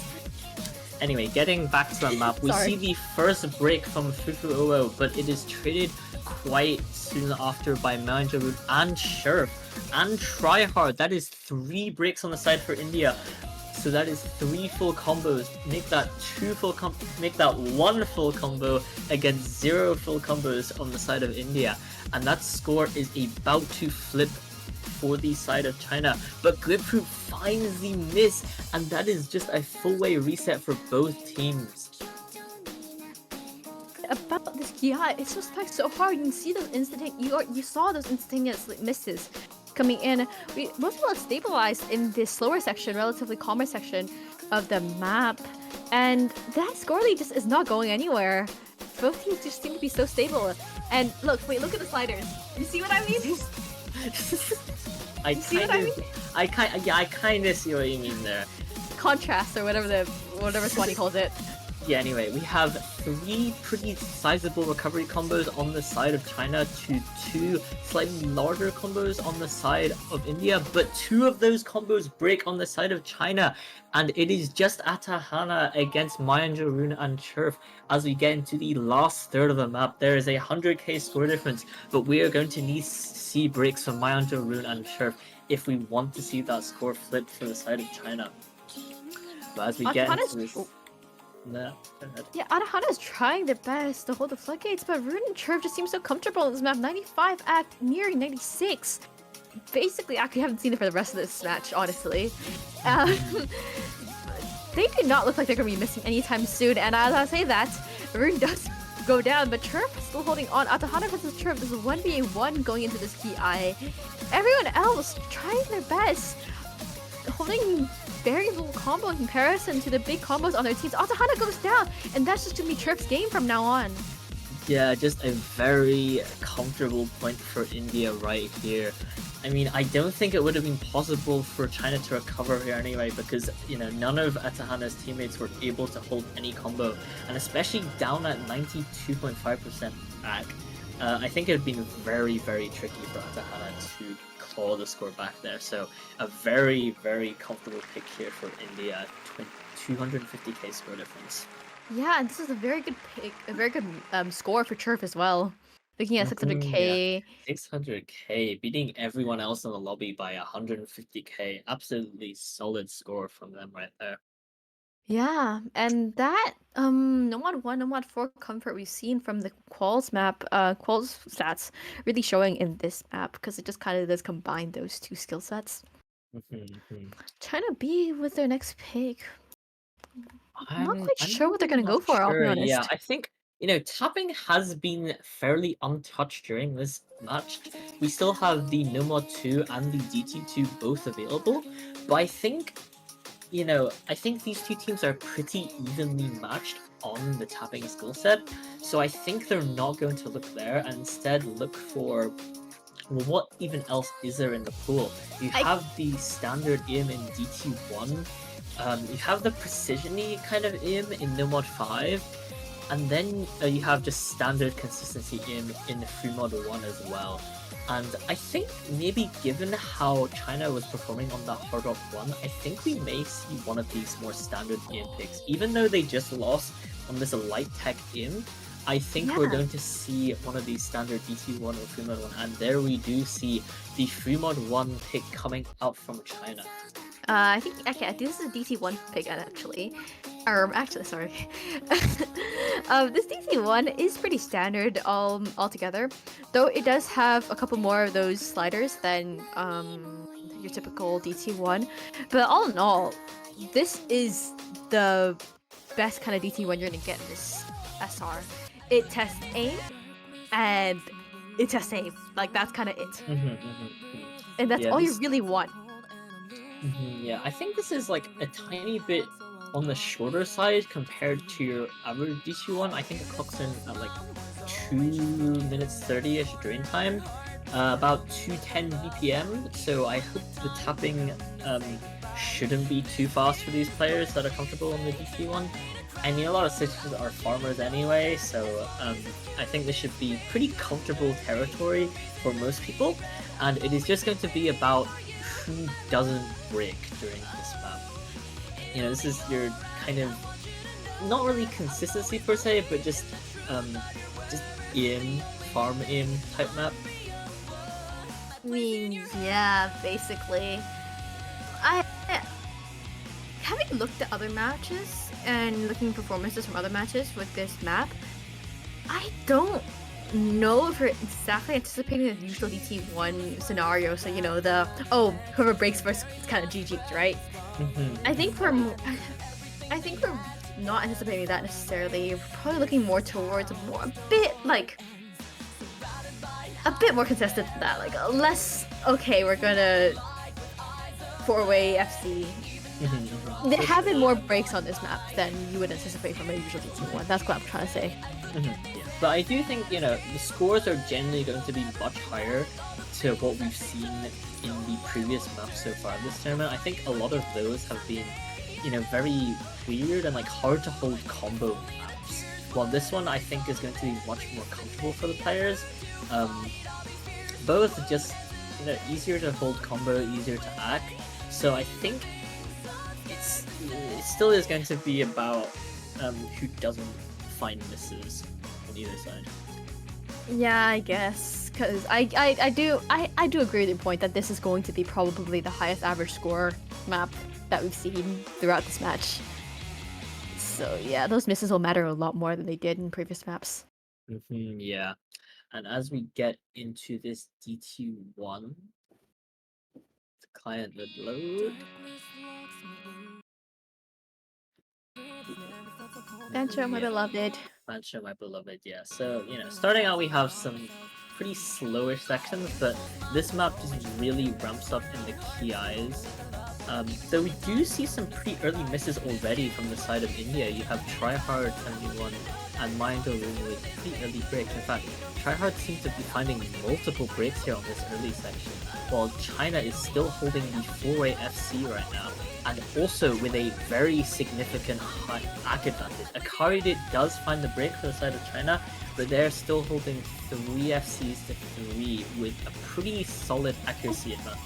Anyway, getting back to the map, we Sorry. see the first break from Fufuo, but it is traded quite soon after by Manjarut and Sheriff and Tryhard. That is 3 breaks on the side for India. So that is 3 full combos. Make that 1 full combo against 0 full combos on the side of India. And that score is about to flip for the side of China, but Gripfruit finds the miss, and that is just a full way reset for both teams. About this, yeah, it's just like so hard. You can see those you saw those instantaneous misses coming in. Most people have stabilized in this slower section, relatively calmer section of the map, and that score lead just is not going anywhere. Both teams just seem to be so stable. And look at the sliders. You see what I mean? I see what I mean? kind of see what you mean there. Contrast or whatever Swanee calls it. Yeah, anyway, we have 3 pretty sizable recovery combos on the side of China to 2 slightly larger combos on the side of India, but 2 of those combos break on the side of China, and it is just Atahana against Mayanjarun and Churf as we get into the last third of the map. There is a 100k score difference, but we are going to need to see breaks from Mayanjarun and Churf if we want to see that score flip for the side of China. But as we get into this... No, go ahead. Yeah, Atahana's trying their best to hold the floodgates, but Rune and Churf just seem so comfortable in this map. 95 act, nearing 96. Basically, I actually haven't seen it for the rest of this match, honestly. They do not look like they're going to be missing anytime soon, and as I say that, Rune does go down, but Churf is still holding on. Atahana versus Churf, this is 1v1 going into this key eye. Everyone else trying their best, holding very little combo in comparison to the big combos on their teams. Atahana goes down, and that's just gonna be Churf's game from now on. Yeah, just a very comfortable point for India right here. I mean, I don't think it would have been possible for China to recover here anyway, because, you know, none of Atahana's teammates were able to hold any combo, and especially down at 92.5% back. I think it would have been very, very tricky for Atahana to claw the score back there. So a very, very comfortable pick here for India. 250k score difference. Yeah, and this is a very good pick, a very good score for Churf as well. Looking at 600k. 600k, beating everyone else in the lobby by 150k. Absolutely solid score from them right there. Yeah, and that Nomad 1, Nomad 4 comfort we've seen from the Qualls map, Qualls stats really showing in this map because it just kind of does combine those 2 skill sets. China B with their next pick. I'm not quite sure what they're gonna go for, I'll be honest. Yeah, I think, you know, tapping has been fairly untouched during this match. We still have the Nomad 2 and the DT2 both available, but I think, you know, I think these 2 teams are pretty evenly matched on the tapping skill set, so I think they're not going to look there and instead look for, well, what even else is there in the pool? You have the standard aim in DT1, you have the precision-y kind of aim in Nomad 5, and then you have just standard consistency aim in the Free Mod 1 as well. And I think maybe given how China was performing on that Hard Rock 1, I think we may see one of these more standard aim picks. Even though they just lost on this light tech aim, I think we're going to see one of these standard DT1 or Free Mod 1, and there we do see the Free Mod 1 pick coming out from China. I think this is a DT1 pick actually. Actually, sorry. This DT1 is pretty standard altogether, though it does have a couple more of those sliders than your typical DT1. But all in all, this is the best kind of DT1 you're gonna get in this SR. It tests aim, and it tests aim. Like, that's kind of it. And that's all you really want. Yeah, I think this is like a tiny bit on the shorter side compared to your average DT1. I think it clocks in at like 2 minutes 30-ish drain time, about 210 BPM. So I hope the tapping shouldn't be too fast for these players that are comfortable on the DT1. I mean, a lot of cities are farmers anyway, so I think this should be pretty comfortable territory for most people, and it is just going to be about who doesn't break during this map. You know, this is your kind of not really consistency per se, but just in farm in type map. I mean, yeah, basically. I having looked at other matches and looking at performances from other matches with this map, I don't know if we're exactly anticipating the usual DT1 scenario. So you know the whoever breaks first is kind of GG'd, right? I think we're not anticipating that necessarily. We're probably looking more towards a bit more contested than that. Like less okay, we're gonna 4-way FC. There have been more breaks on this map than you would anticipate from a usual DT1. That's what I'm trying to say. Yeah. But I do think, you know, the scores are generally going to be much higher to what we've seen in the previous maps so far in this tournament. I think a lot of those have been, you know, very weird and like hard to hold combo maps. While this one I think is going to be much more comfortable for the players. Both just, you know, easier to hold combo, easier to act. So I think it still is going to be about who doesn't find misses on either side. Yeah, I guess, because I do agree with your point that this is going to be probably the highest average score map that we've seen throughout this match. So yeah, those misses will matter a lot more than they did in previous maps. Yeah, and as we get into this DT1, the client would load. Bancho, my beloved. Bancho, my beloved, yeah. So, you know, starting out we have some pretty slowish sections, but this map just really ramps up in the KIs. So we do see some pretty early misses already from the side of India. You have Tryhard 71 and Mindorun with pretty early breaks. In fact, Tryhard seems to be finding multiple breaks here on this early section, while China is still holding the 4-way FC right now, and also with a very significant high back advantage. Akari does find the break for the side of China, but they're still holding 3 FCs to 3 with a pretty solid accuracy advantage.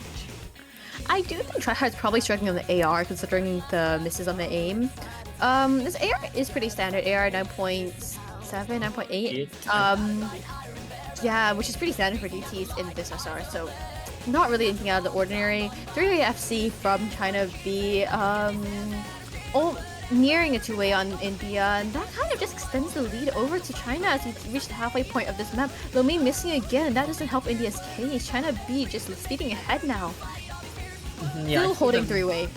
I do think Tryhard's probably struggling on the AR considering the misses on the aim. This AR is pretty standard, AR 9.7, 9.8. Yeah, which is pretty standard for DTs in this SR, so not really anything out of the ordinary. 3-way FC from China B, nearing a 2-way on India, and that kind of just extends the lead over to China as we reach the halfway point of this map. Lomei missing again, and that doesn't help India's case. China B just speeding ahead now. Yeah, Still holding 3-way.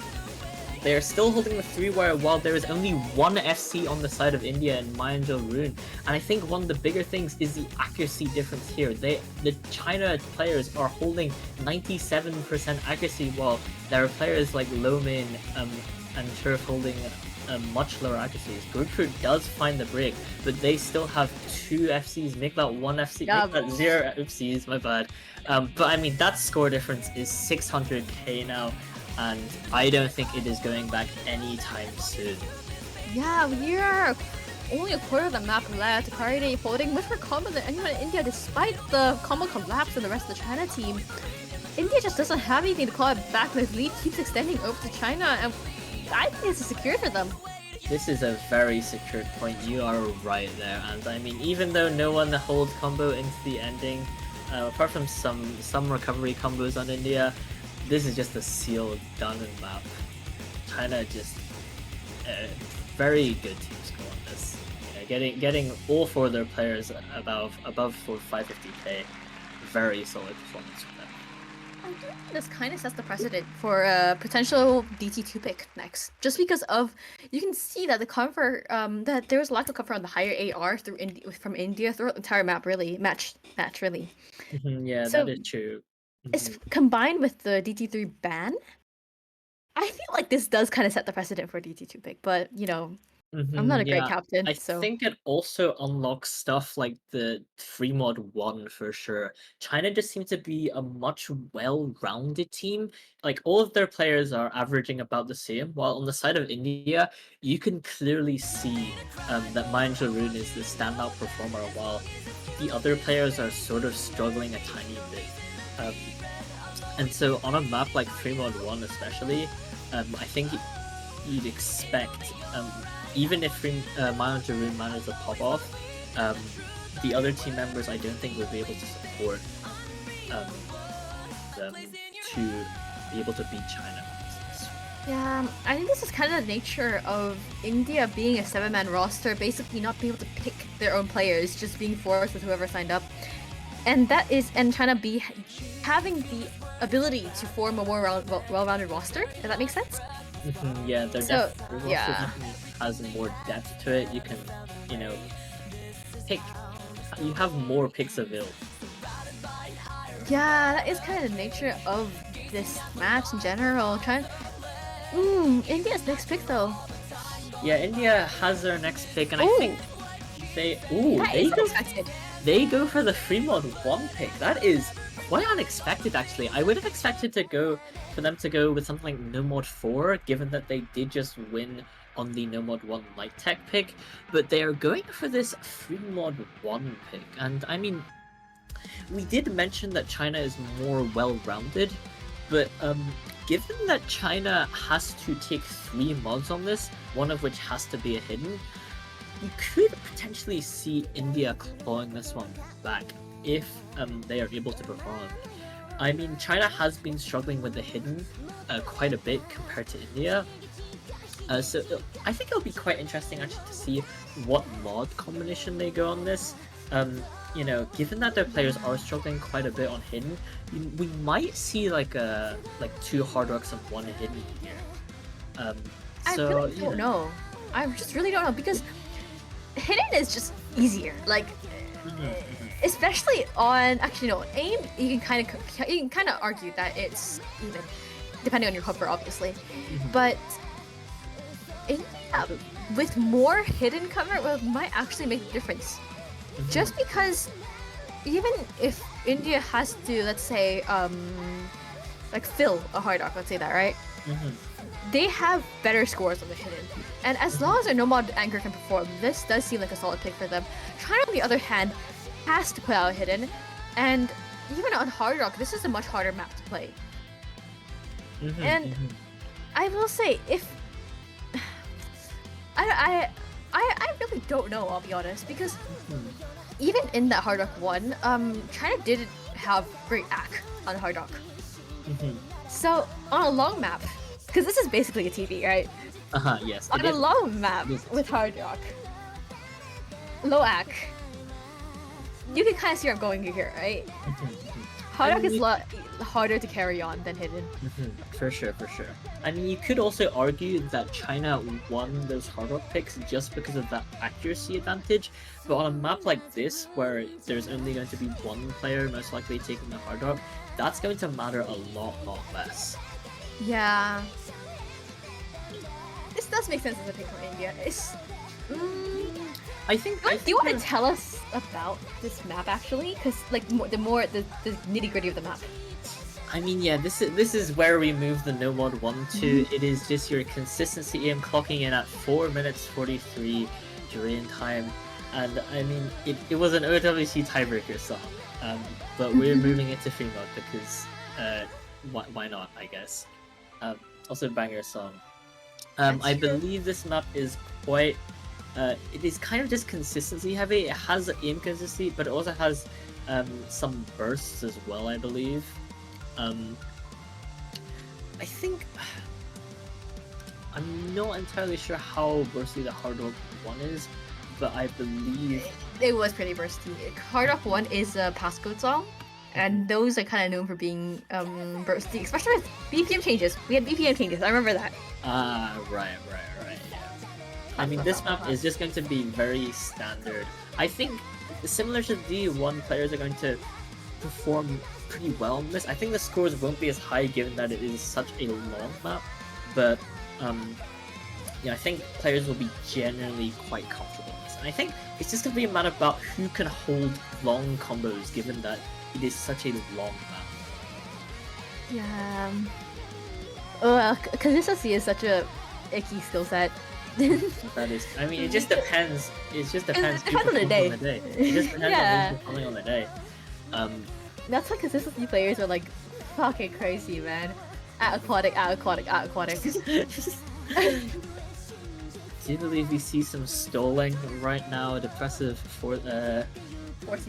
They're still holding the 3-way while there is only 1 FC on the side of India and Mindorun. And I think one of the bigger things is the accuracy difference here. The China players are holding 97% accuracy, while there are players like Lomin and Turf holding much lower accuracies. Gertrude does find the break, but they still have 2 FCs, make that 1 FC, make that 0 FCs, my bad. But I mean, that score difference is 600k now, and I don't think it is going back anytime soon. Yeah, we are only a quarter of the map left. Akari holding much more combo than anyone in India, despite the combo collapse of the rest of the China team. India just doesn't have anything to call it back, and the lead keeps extending over to China, and I think this is secure for them. This is a very secured point, you are right there, and I mean, even though no one holds combo into the ending, apart from some recovery combos on India, this is just a sealed done map. China just very good team score on this. You know, getting all 4 of their players above for 550k, very solid performance from them. I do think this kind of sets the precedent for a potential DT2 pick next, just because of you can see that the cover that there was a lack of cover on the higher AR from India throughout the entire map, really match really. Yeah, So, that is true. It's combined with the DT3 ban. I feel like this does kind of set the precedent for a DT2 pick, but you know, I'm not a great Yeah, captain, I so think it also unlocks stuff like the free mod 1 for sure. China just seems to be a much well-rounded team. Like all of their players are averaging about the same, while on the side of India, you can clearly see that Mayan Jarun is the standout performer, while the other players are sort of struggling a tiny bit. Um, and so on a map like free mod 1 especially, I think you'd expect, even if Mano Jarun manages to pop off, um, the other team members I don't think would be able to support um, them to be able to beat China. yeah, I think this is kind of the nature of India being a 7-man roster, basically not being able to pick their own players, just being forced with whoever signed up. And China be having the ability to form a more well-rounded roster, if that makes sense. Yeah, their So, roster yeah. definitely has more depth to it. You can, pick. You have more picks available. Yeah, that is kind of the nature of this match in general. India's next pick though. Yeah, India has their next pick, and I Ooh, think that they is go unexpected. They go for the free mod 1 pick. That is quite unexpected, actually. I would have expected for them to go with something like no mod 4, given that they did just win on the no mod 1 light tech pick, but they are going for this free mod 1 pick. And I mean, we did mention that China is more well-rounded, but given that China has to take 3 mods on this, one of which has to be a hidden, you could potentially see India clawing this one back if they are able to perform. I mean, China has been struggling with the hidden quite a bit compared to India. So I think it'll be quite interesting actually to see what mod combination they go on this. Given that their players are struggling quite a bit on hidden, we might see like 2 hard rocks and 1 hidden here. I really don't know. I just really don't know because hidden is just easier. Like, especially on aim. You can kind of argue that it's even, depending on your cover, obviously. But with more hidden cover, it might actually make a difference. Just because, even if India has to, let's say, fill a hard rock, let's say that, right? They have better scores on the hidden. And as long as their no-mod anchor can perform, this does seem like a solid pick for them. China, on the other hand, has to put out a hidden. And even on hard rock, this is a much harder map to play. And I will say, if... I really don't know, I'll be honest, because even in that hard rock 1, China did have great AC on hard rock. So, on a long map, because this is basically a TV, right? Yes. On a long map with hard rock, low AC, you can kind of see where I'm going here, right? Hard rock is a lot harder to carry on than hidden. For sure. I mean, you could also argue that China won those hard rock picks just because of that accuracy advantage, but on a map like this, where there's only going to be one player most likely taking the hard rock, that's going to matter a lot less. Yeah. This does make sense as a pick from India. I think. Do you want to tell us about this map actually? Because the nitty gritty of the map. I mean, yeah, this is where we move the no mod 1 to. It is just your consistency aim clocking in at 4 minutes 43 during time, and I mean it was an OWC tiebreaker song, but we're moving it to free mode because why not, I guess. Also banger song. I believe this map is quite. It is kind of just consistency heavy. It has aim consistency, but it also has some bursts as well, I believe. I think I'm not entirely sure how bursty the hard rock 1 is, but I believe it was pretty bursty. Hard rock 1 is a passcode song, and those are kind of known for being bursty, especially with BPM changes. We had BPM changes. I remember that. Right. Yeah. I mean, this map is just going to be very standard. I think similar to D1, players are going to perform pretty well on this. I think the scores won't be as high given that it is such a long map, but I think players will be generally quite comfortable in this. And I think it's just going to be a matter about who can hold long combos, given that it is such a long map. Yeah. Well, consistency is such a icky skill set. That is, I mean, it just depends. It just depends. It depends on the day. It just depends Yeah. on who's performing on the day. That's why consistency players are like fucking crazy, man. At aquatic. Do you believe we see some stalling right now? A depressive Forcing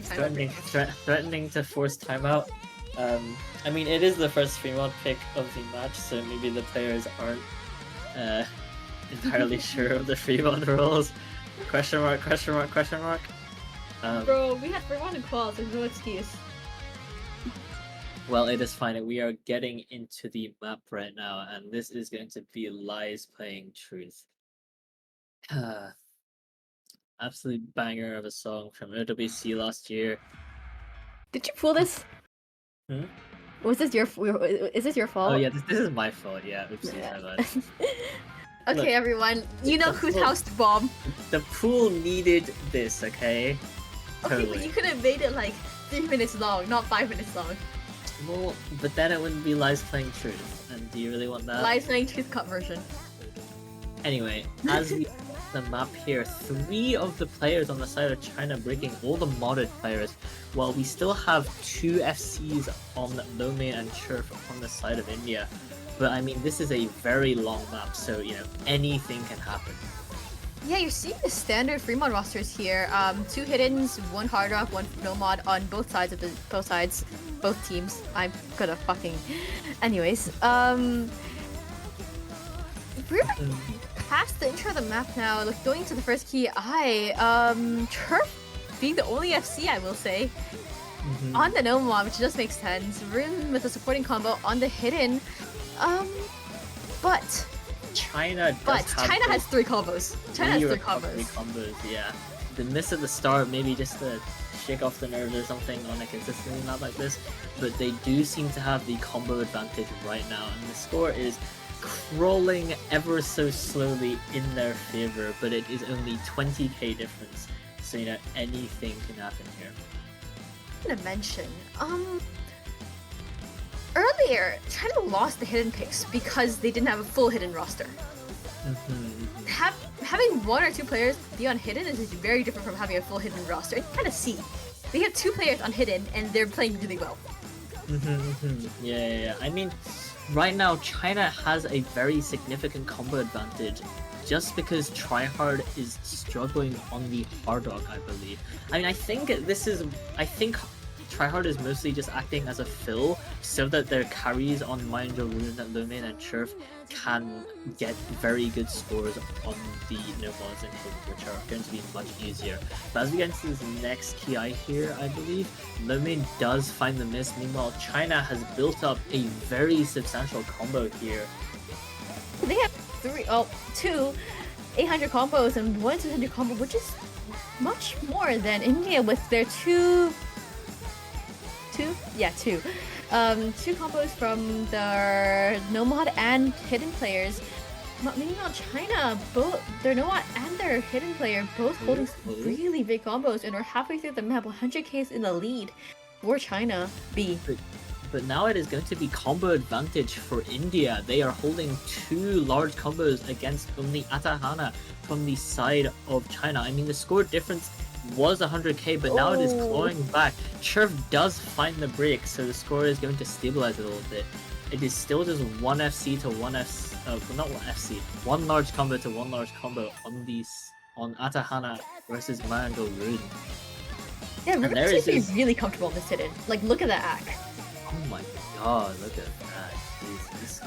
time out. threatening to force timeout. I mean, it is the first Fremont pick of the match, so maybe the players aren't entirely sure of the Fremont rules. Question mark? Bro, we had Fremont in quals, there's no excuse. Well, it is fine. We are getting into the map right now, and this is going to be Lies playing Truth. Absolute banger of a song from OWC last year. Did you pull this? Hmm? Was this your? Is this your fault? Oh yeah, this is my fault. Yeah, oopsies, Yeah. my bad. Okay, Look, everyone. You know whose look. house to bomb. The pool needed this, okay? Okay, Totally. but you could have made it like 3 minutes long, not 5 minutes long. Well, but then it wouldn't be Lies playing Truth, and do you really want that? Live playing truth cut version. Anyway, as we the map here, 3 of the players on the side of China breaking all the modded players, while we still have 2 FCs on Lomé and Churf on the side of India. But I mean, this is a very long map, so anything can happen. Yeah, you're seeing the standard Fremont rosters here. 2 hiddens, 1 hard rock, 1 no mod on both sides of both teams. I'm gonna fucking. Anyways, we're past the intro of the map now. Look, going to the first key. Turf being the only FC, I will say, on the no mod, which just makes sense. Rune with a supporting combo on the hidden. But China has 3 combos. China has 3 combos. 3 combos, yeah. The miss at the start, maybe just to shake off the nerves or something on a consistently map like this, but they do seem to have the combo advantage right now, and the score is crawling ever so slowly in their favor, but it is only 20k difference, so anything can happen here. I'm gonna mention, earlier, China lost the hidden picks because they didn't have a full hidden roster. Having 1 or 2 players be on hidden is very different from having a full hidden roster. And you kind of see, they have 2 players on hidden and they're playing really well. Yeah. I mean, right now China has a very significant combo advantage, just because Tryhard is struggling on the hard rock, I believe. I mean, I think Tryhard is mostly just acting as a fill so that their carries on Mindjo, Rune, Lumin, and Churf can get very good scores on the no-mods and hidden, which are going to be much easier. But as we get into this next KI here, I believe, Lumin does find the miss. Meanwhile, China has built up a very substantial combo here. They have 2 800 combos and 1 200 combo, which is much more than India with their 2 combos from their Nomad and hidden players. Meanwhile, China, both their Nomad and their hidden player both holding some really big combos, and we're halfway through the map. 100k in the lead for China B. But now it is going to be combo advantage for India. They are holding 2 large combos against only Atahana from the side of China. I mean, the score difference was 100k, but now it is clawing back. Churf does find the break, so the score is going to stabilize a little bit. It is still just 1 FC to 1 FC, not 1 FC, 1 large combo to 1 large combo on Atahana versus Mango Rune. Yeah, And there River is is really comfortable in this hidden. Like, look at that act. Oh my god, look at that. Jesus.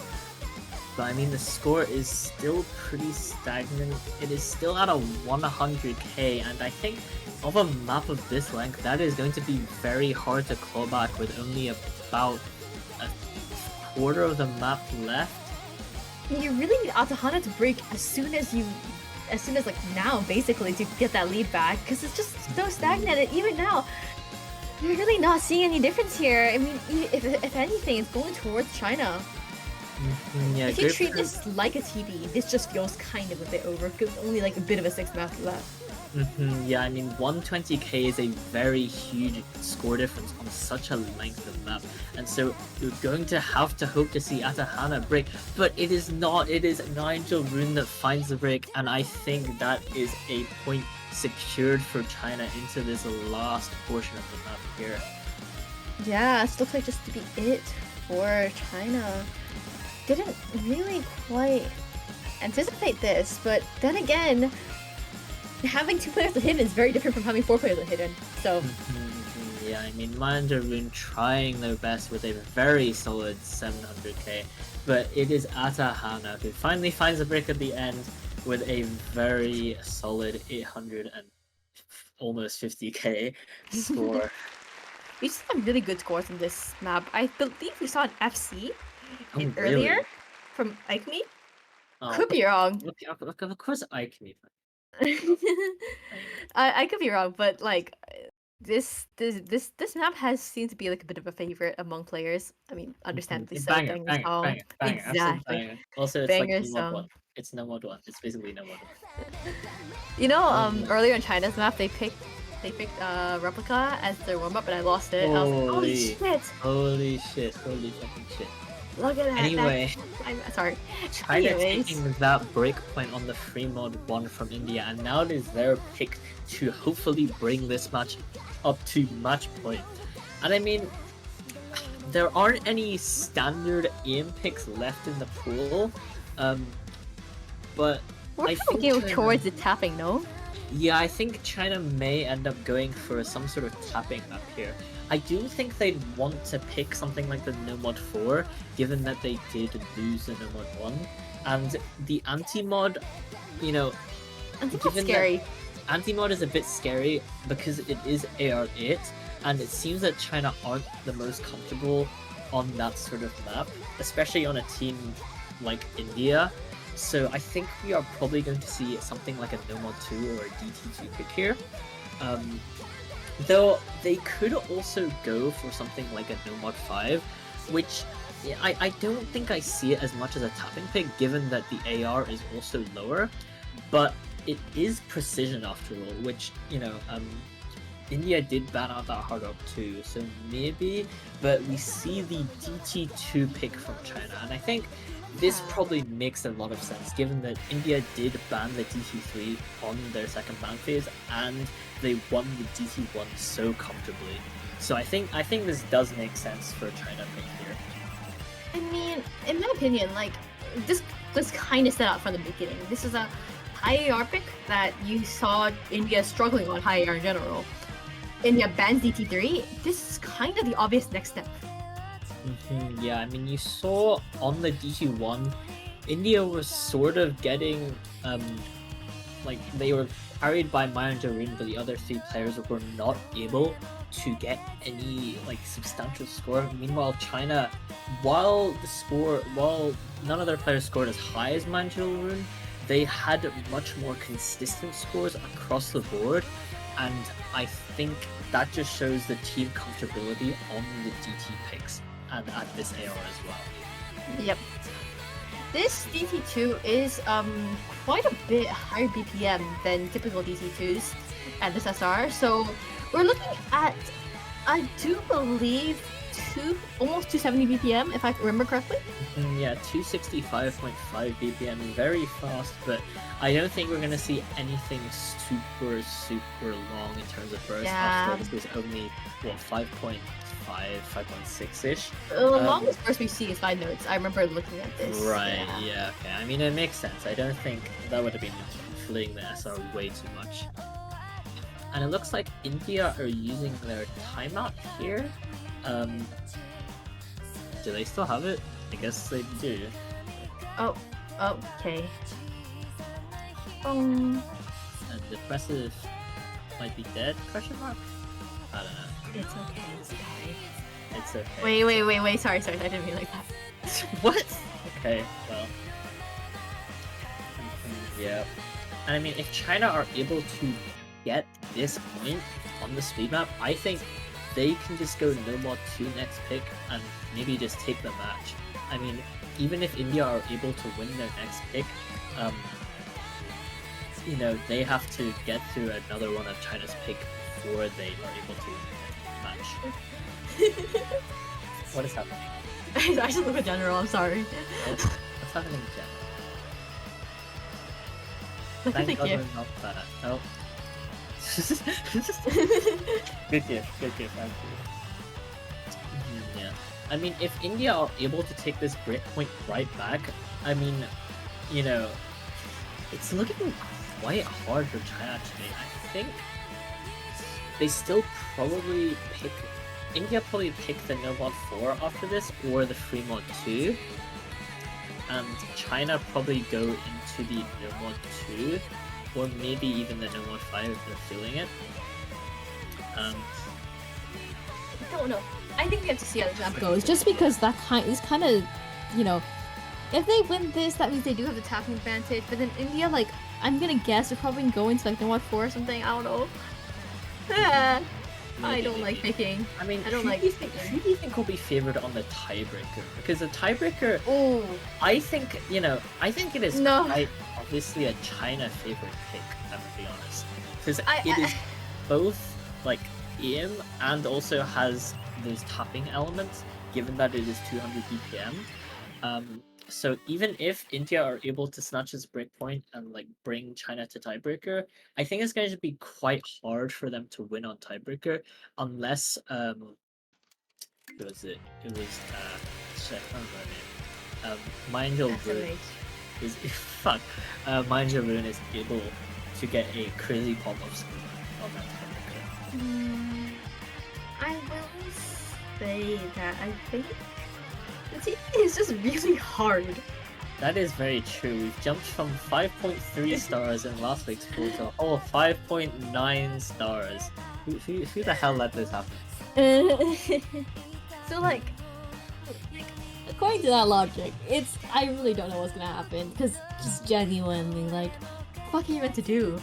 But I mean, the score is still pretty stagnant. It is still at a 100k, and I think of a map of this length, that is going to be very hard to claw back with only about a quarter of the map left. You really need Atahana to break as soon as like now, basically, to get that lead back, because it's just so stagnant. And even now, you're really not seeing any difference here. I mean, if anything, it's going towards China. Yeah, If you treat Grapefruit. this like a TB, this just feels kind of a bit over. 'Cause only like a bit of a 6 map left. Yeah, I mean 120k is a very huge score difference on such a length of map, and so you're going to have to hope to see Atahana break, but it is not. It is Nigel Rune that finds the break, and I think that is a point secured for China into this last portion of the map here. Yeah, this looks like just to be it for China. Didn't really quite anticipate this, but then again, having 2 players at hidden is very different from having 4 players at hidden. So Yeah, I mean, Mandarin trying their best with a very solid 700k, but it is Atahana who finally finds a break at the end with a very solid 800 and almost 50k score. we saw some really good scores in this map. I believe we saw an FC Oh, earlier really? from Aikme. Oh, Could be wrong. of course I can be. I could be wrong, but like this map has seemed to be like a bit of a favorite among players. I mean, understandably so. Banger, Banger banger, song. banger, banger, absolute Exactly. banger. Also, it's like Banger no mod song. one. It's no mod one. It's basically no mod one. You know, Oh, earlier in China's map, they picked Replica as their warm up, and I lost it. I was like, holy shit! Holy shit! Holy fucking shit! Look at that. Anyway, I'm sorry. China Anyways. taking that break point on the free mod 1 from India, and now it is their pick to hopefully bring this match up to match point. And I mean, there aren't any standard aim picks left in the pool, but We're I still think going China- towards the tapping, no? yeah, I think China may end up going for some sort of tapping map here. I do think they'd want to pick something like the No Mod 4, given that they did lose the No Mod 1. And the anti-mod, you know, I think that's Given that- scary. anti-mod is a bit scary because it is AR8, and it seems that China aren't the most comfortable on that sort of map, especially on a team like India. So I think we are probably going to see something like a No Mod 2 or a DT2 pick here. Though they could also go for something like a No Mod 5, which I don't think I see it as much as a tapping pick, given that the AR is also lower, but it is precision after all, which, you know, India did ban out that hard up too, so maybe, but we see the DT2 pick from China, and I think this probably makes a lot of sense given that India did ban the DT3 on their second ban phase and they won the DT1 so comfortably. So I think this does make sense for China pick here. I mean, in my opinion, like this was kind of set out from the beginning. This is a high AR pick that you saw India struggling on high AR in general. India bans DT3. This is kind of the obvious next step. Yeah, I mean, you saw on the DT1, India was sort of getting, like they were carried by Mayan Jareen, but the other 3 players were not able to get any like substantial score. Meanwhile, China, while none of their players scored as high as Mayan Jareen, they had much more consistent scores across the board, and I think that just shows the team comfortability on the DT picks and at this AR as well. Yep. This DT2 is quite a bit higher BPM than typical DT2s at this SR. So we're looking at, I do believe, almost 270 BPM if I remember correctly. Yeah, 265.5 BPM, very fast, but I don't think we're gonna see anything super long in terms of burst. Yeah. After all, this was only 5.5, 5.6 ish. The longest burst we see is 5 nodes. I remember looking at this. Right, yeah, okay. I mean, it makes sense. I don't think that would have been inflating the SR way too much. And it looks like India are using their timeout here. Do they still have it? I guess they do. Oh, okay. And Depressive might be dead? Question mark? I don't know. It's okay. It's okay. It's okay. Wait. Sorry. I didn't mean like that. What? Okay, well. Yeah. And I mean, if China are able to get this point on the speed map, I think they can just go no mod 2 next pick and maybe just take the match, I mean, even if India are able to win their next pick, you know, they have to get through another one of China's pick before they are able to win the match. What is happening? I just look at general, I'm sorry. What's happening in general? Thank Thank God you. we're not that. Oh. Good gift, thank you. Yeah. I mean, if India are able to take this breakpoint right back, I mean, you know, it's looking quite hard for China today. I think they still probably pick... India probably pick the no mod 4 after this, or the free mod 2. And China probably go into the no mod 2, or maybe even the no mod 5 if they're feeling it. I don't know. I think we have to see how the map goes, just because that is kind of, you know, If they win this, that means they do have the tapping advantage. But then India, like, I'm gonna guess they're probably going to like the 1-4 or something. I don't know. I don't like picking. I mean, I don't who like do you think, picking. who do you think will be favored on the tiebreaker? Because the tiebreaker, Oh I think, you know, I think it is No. quite obviously a China favorite pick, I'm gonna be honest. Because I- it is both, like, aim and also has those tapping elements, given that it is 200 BPM. So even if India are able to snatch this breakpoint and, like, bring China to tiebreaker, I think it's going to be quite hard for them to win on tiebreaker, unless, who was it? It was, shit, I don't know her name. Mindel Rune is fuck. Mindel Rune is able to get a crazy pop of score on that tiebreaker. I will say that I think it's just really hard. That is very true. We've jumped from 5.3 stars in last week's pool to a whole 5.9 stars. Who the hell let this happen? So like, according to that logic, I really don't know what's gonna happen, because just genuinely, like, what are you meant to do?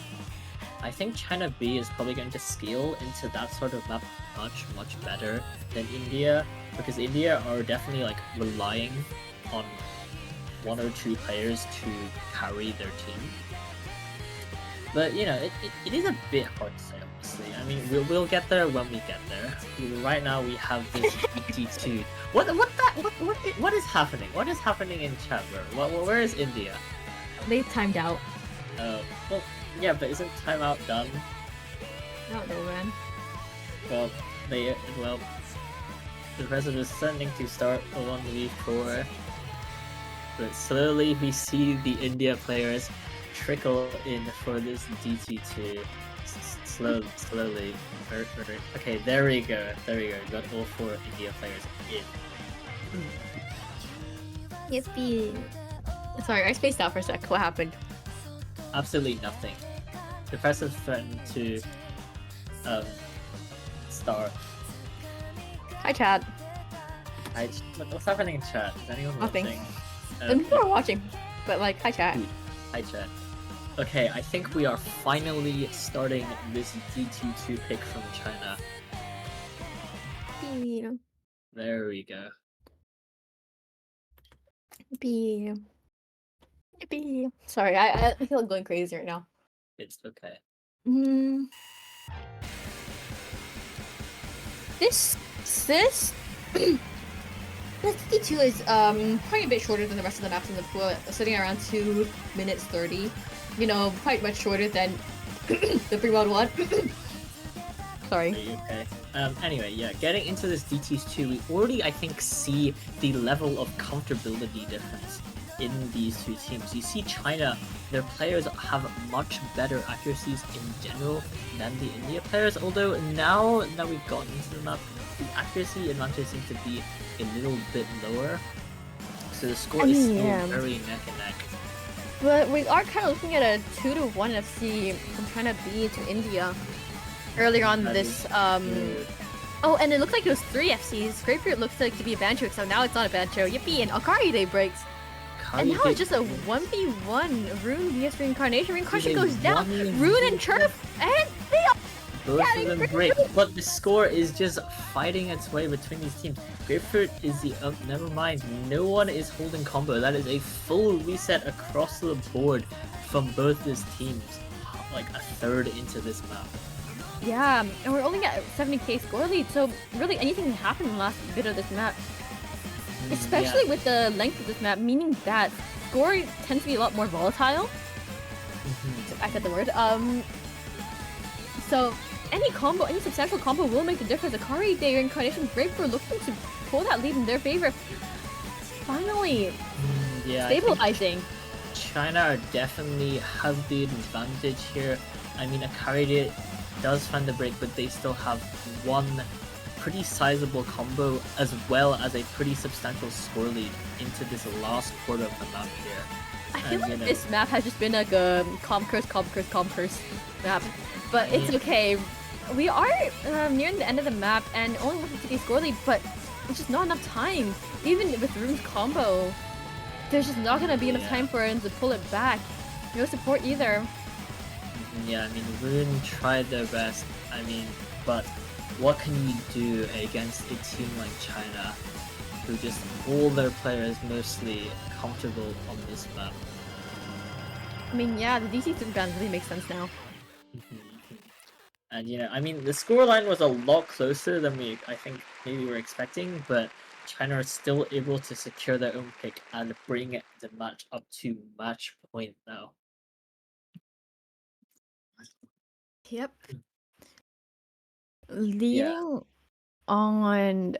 I think China B is probably going to scale into that sort of map much better than India, because India are definitely, like, relying on 1 or 2 players to carry their team. But, you know, it is a bit hard to say, obviously. I mean, we'll get there when we get there. Right now we have this BT2. What is happening? What is happening in chat, bro? Where is India? they timed out. Well, yeah, but isn't timeout done? I don't know, man. Well, the president is starting to start a 1v4, but slowly we see the India players trickle in for this DT2. Slowly. Okay, there we go. We got all 4 India players in. Yippee. Sorry, I spaced out for a sec. What happened? Absolutely nothing. The president threatened to start. Hi, chat. What's happening in chat? Is anyone Nothing. watching? And people are watching, but like, hi, chat. Hi chat. Okay, I think we are finally starting this DT2 pick from China. Yippee. There we go. Yippee. Yippee. Sorry, I feel like going crazy right now. It's okay. This this 52 is probably a bit shorter than the rest of the maps in the pool, sitting around 2 minutes 30. You know, quite much shorter than the free mod one. Sorry. Are you okay? Anyway, yeah, getting into this DT2, we already, I think, see the level of counterability difference in these two teams. You see China, their players have much better accuracies in general than the India players, although now that we've gotten into the map, the accuracy advantage seems to be a little bit lower. So the score is still very neck and neck. But we are kind of looking at a 2-1 FC from China B to India earlier on this. Oh, and it looked like it was 3 FCs. Grapefruit looks like to be a Bancho, so now it's not a Bancho. Yippee! And Akari Day breaks. And now it's just a 1v1 Rune vs Reincarnation. Reincarnation goes down. Rune and Chirp, and they both of them break, but the score is just fighting its way between these teams. Grapefruit is the never mind. No one is holding combo. That is a full reset across the board from both these teams. Like a third into this map. Yeah, and we're only at 70k score lead, so really anything can happen in the last bit of this map. Especially with the length of this map, meaning that score tends to be a lot more volatile. I said the word. So any combo, any substantial combo will make the difference. Akari, their Incarnation, Grapefruit looking to pull that lead in their favor. Finally, stabilizing. China definitely have the advantage here. I mean, Akari does find the break, but they still have one pretty sizable combo as well as a pretty substantial score lead into this last quarter of the map here. I feel like this map has just been like a comp curse map, but it's okay. We are nearing the end of the map and only looking to the score lead, but it's just not enough time. Even with Rune's combo, there's just not gonna be enough time for him to pull it back. No support either. Yeah, I mean, Rune tried their best. I mean, but what can you do against a team like China, who just all their players mostly comfortable on this map? I mean, yeah, the DC super ban really makes sense now. And I mean, the scoreline was a lot closer than I think maybe we were expecting, but China are still able to secure their own pick and bring the match up to match point now. Yep. Leading on.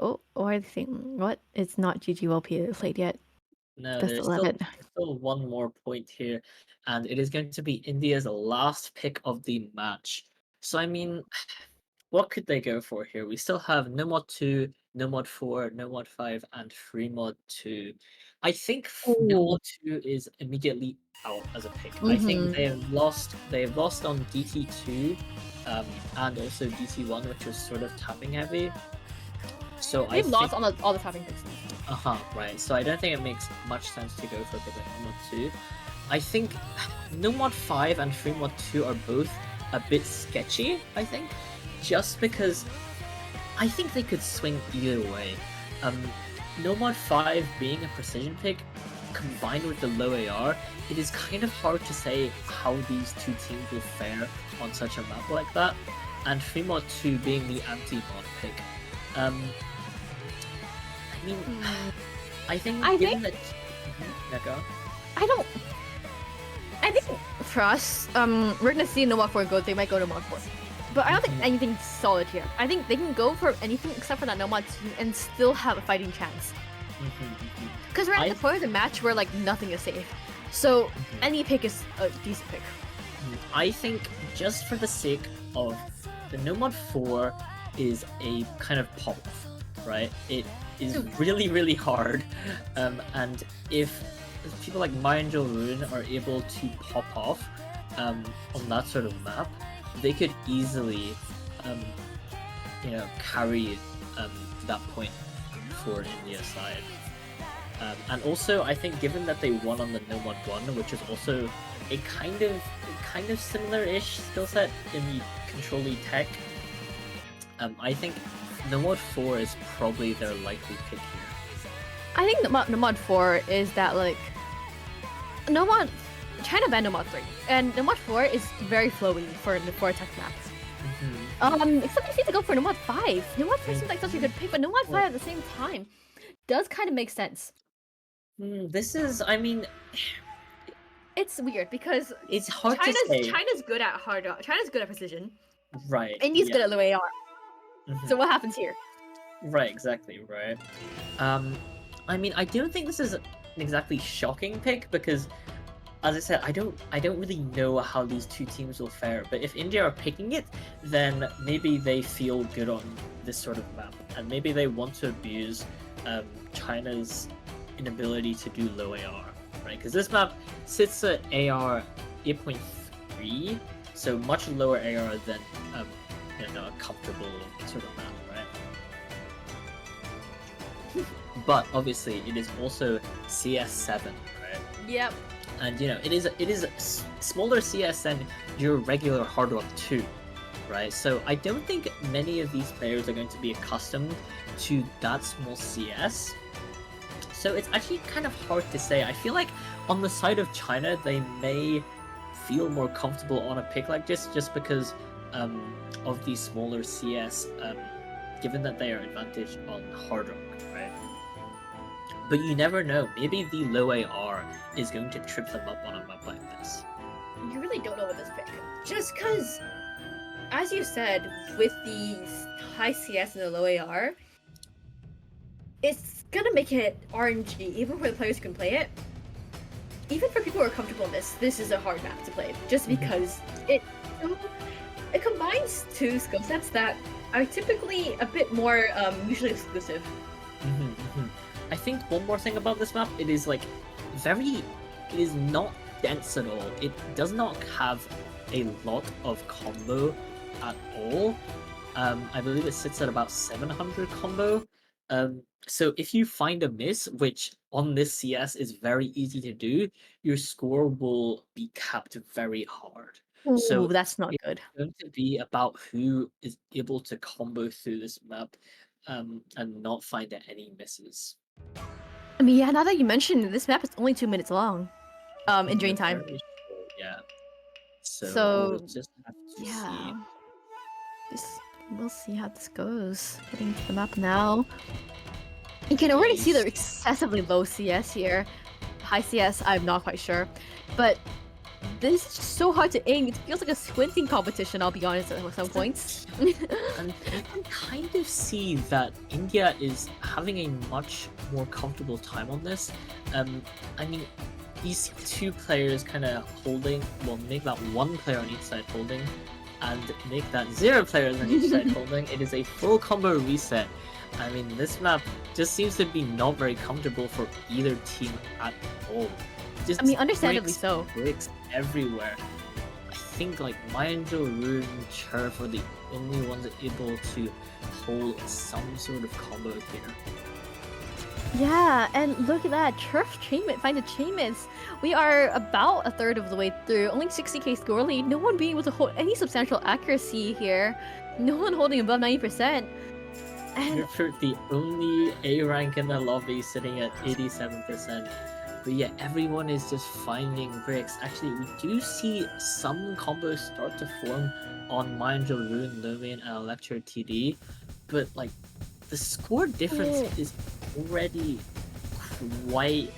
Oh, I think what? It's not GGLP played yet. No, Best there's 11. still one more point here, and it is going to be India's last pick of the match. So I mean, what could they go for here? We still have No Mod 2, No Mod 4, No Mod 5, and Free Mod 2. I think No Mod 2 is immediately out as a pick. I think they have lost on DT2 and also DT1, which was sort of tapping heavy. So They've lost on all the tapping picks. Right. So I don't think it makes much sense to go for a pick like No Mod 2. I think No Mod 5 and Free Mod 2 are both a bit sketchy, I think. Just because I think they could swing either way. No Mod 5 being a precision pick, combined with the low AR, it is kind of hard to say how these two teams will fare on such a map like that. And Free Mod 2 being the anti-mod pick. I mean, I think that... Yeah, go on. I think for us, we're gonna see No Mod 4 go. They might go to Mod 4. But I don't think anything's solid here. I think they can go for anything except for that No Mod 2 and still have a fighting chance. Because we're at the point of the match where like nothing is safe. So any pick is a decent pick. I think just for the sake of the No Mod 4 is a kind of pop-off, right? It is really, really hard. And if people like Myangel Rune are able to pop off on that sort of map, they could easily, carry that point for India's side. And also, I think given that they won on the No Mod 1, which is also a kind of similar-ish skill set in the Control Lead tech, I think No Mod 4 is probably their likely pick here. I think No Mod 4 is that like China banned No Mod 3, and No Mod 4 is very flowy for a tech map. Except if you need to go for No Mod 5. No Mod 5 seems like such a good pick, but No Mod 5 at the same time does kind of make sense. This is, I mean, it's weird because it's hard to say. China's good at China's good at precision. Right. India's good at low AR. So what happens here? Right, exactly, right. I mean, I don't think this is an exactly shocking pick because, as I said, I don't really know how these two teams will fare. But if India are picking it, then maybe they feel good on this sort of map, and maybe they want to abuse China's inability to do low AR, right? Because this map sits at AR 8.3, so much lower AR than a comfortable sort of map, right? But obviously, it is also CS7, right? Yep. And it is smaller CS than your regular Hard Rock 2, right? So I don't think many of these players are going to be accustomed to that small CS. So it's actually kind of hard to say. I feel like on the side of China, they may feel more comfortable on a pick like this just because of the smaller CS, given that they are advantaged on Hard Rock, right? But you never know. Maybe the low AR is going to trip them up on a map like this. You really don't know with this pick. Just because, as you said, with the high CS and the low AR, it's gonna make it RNG, even for the players who can play it. Even for people who are comfortable in this is a hard map to play, just because it combines two skill sets that are typically a bit more mutually exclusive. I think one more thing about this map, it is like it is not dense at all. It does not have a lot of combo at all. I believe it sits at about 700 combo. So if you find a miss, which on this CS is very easy to do, your score will be capped very hard. Ooh, So that's not it's good. going to be about who is able to combo through this map and not find any misses. I mean, yeah, now that you mention it, this map is only 2 minutes long. In drain It's time. very short, yeah. So, So, we'll just have to see. We'll see how this goes. Getting to the map now. You can already see the excessively low CS here. High CS, I'm not quite sure. But this is just so hard to aim. It feels like a squinting competition, I'll be honest, at some points. And you can kind of see that India is having a much more comfortable time on this. I mean, you see two players kind of holding, well, make that one player on each side holding, and make that 0 players on each side holding. It is a full combo reset. I mean, this map just seems to be not very comfortable for either team at all. Just I mean, understandably so. Bricks everywhere. I think like Mindful, Rune, Cherf are the only ones able to hold some sort of combo here. Yeah, and look at that. Turf chainment, find the chainments. We are about a third of the way through. Only 60k score lead. No one being able to hold any substantial accuracy here. No one holding above 90%. And For the only A rank in the lobby sitting at 87%. But yeah, everyone is just finding bricks. Actually, we do see some combos start to form on Mindful, Rune, Lomian, and Electro TD. But like, the score difference is already quite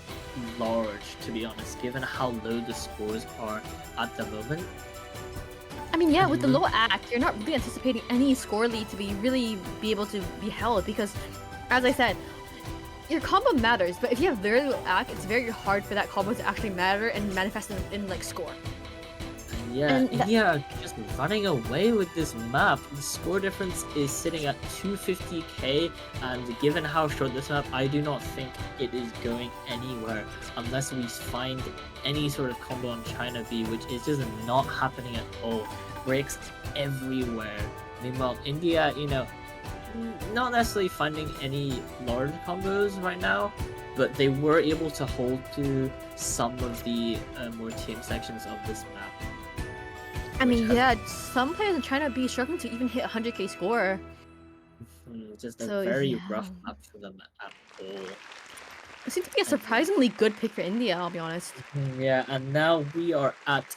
large, to be honest, given how low the scores are at the moment. I mean, yeah, with the low act, you're not really anticipating any score lead to be able to be held because, as I said, your combo matters, but if you have very little act, it's very hard for that combo to actually matter and manifest in like score. Yeah, And India just running away with this map. The score difference is sitting at 250k, and given how short this map, I do not think it is going anywhere unless we find any sort of combo on China V, which is just not happening at all. Breaks everywhere. Meanwhile, India, you know, not necessarily finding any large combos right now, but they were able to hold to some of the more team sections of this map. I mean, yeah, some players in China be struggling to even hit 100k score. Just a So, very yeah. rough map for them at all. It seems to be a surprisingly good pick for India, I'll be honest. Yeah, and now we are at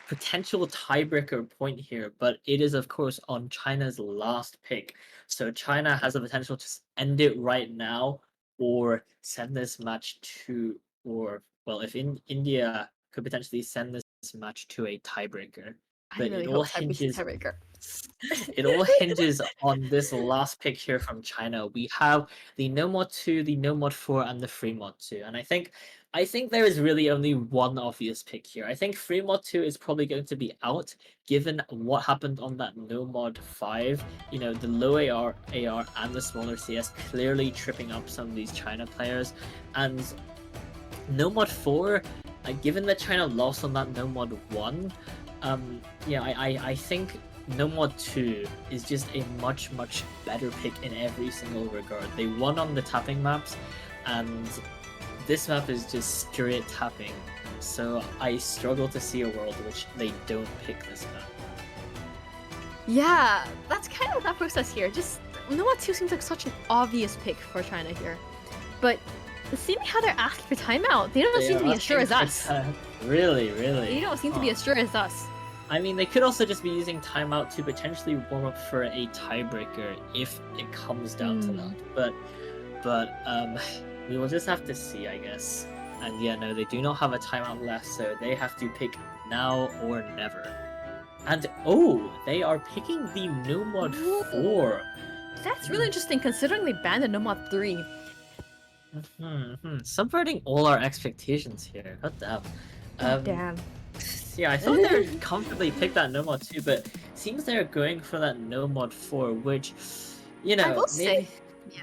potential tiebreaker point here, but it is of course on China's last pick. So China has the potential to end it right now or send this match to, or well, if India could potentially send this match to a tiebreaker. I But really it all hope that we see hinges tiebreaker. it all hinges on this last pick here from China. We have the No Mod 2, the No Mod 4, and the Free Mod 2. And I think there is really only one obvious pick here. I think Free Mod 2 is probably going to be out, given what happened on that No Mod 5. You know, the low AR, and the smaller CS clearly tripping up some of these China players. And No Mod 4, given that China lost on that No Mod 1, yeah, I think No Mod 2 is just a much better pick in every single regard. They won on the tapping maps, and this map is just straight tapping. So I struggle to see a world in which they don't pick this map. Yeah, that's kind of that process here. Just Noah 2 seems like such an obvious pick for China here. But seeing how they're asking for timeout, they don't They seem to are be as sure as asking us. for time. Really, They really. don't seem to be Huh. as sure as us. I mean, they could also just be using timeout to potentially warm up for a tiebreaker if it comes down to that. But we will just have to see, I guess. And yeah, no, they do not have a timeout left, so they have to pick now or never. And oh, they are picking the No Mod Ooh. 4. That's really interesting considering they banned the Nomad 3. Subverting all our expectations here. God damn. Oh, damn. Yeah, I thought they would comfortably pick that No Mod 2, but seems they're going for that No Mod 4, which, you know, I will maybe- say, yeah,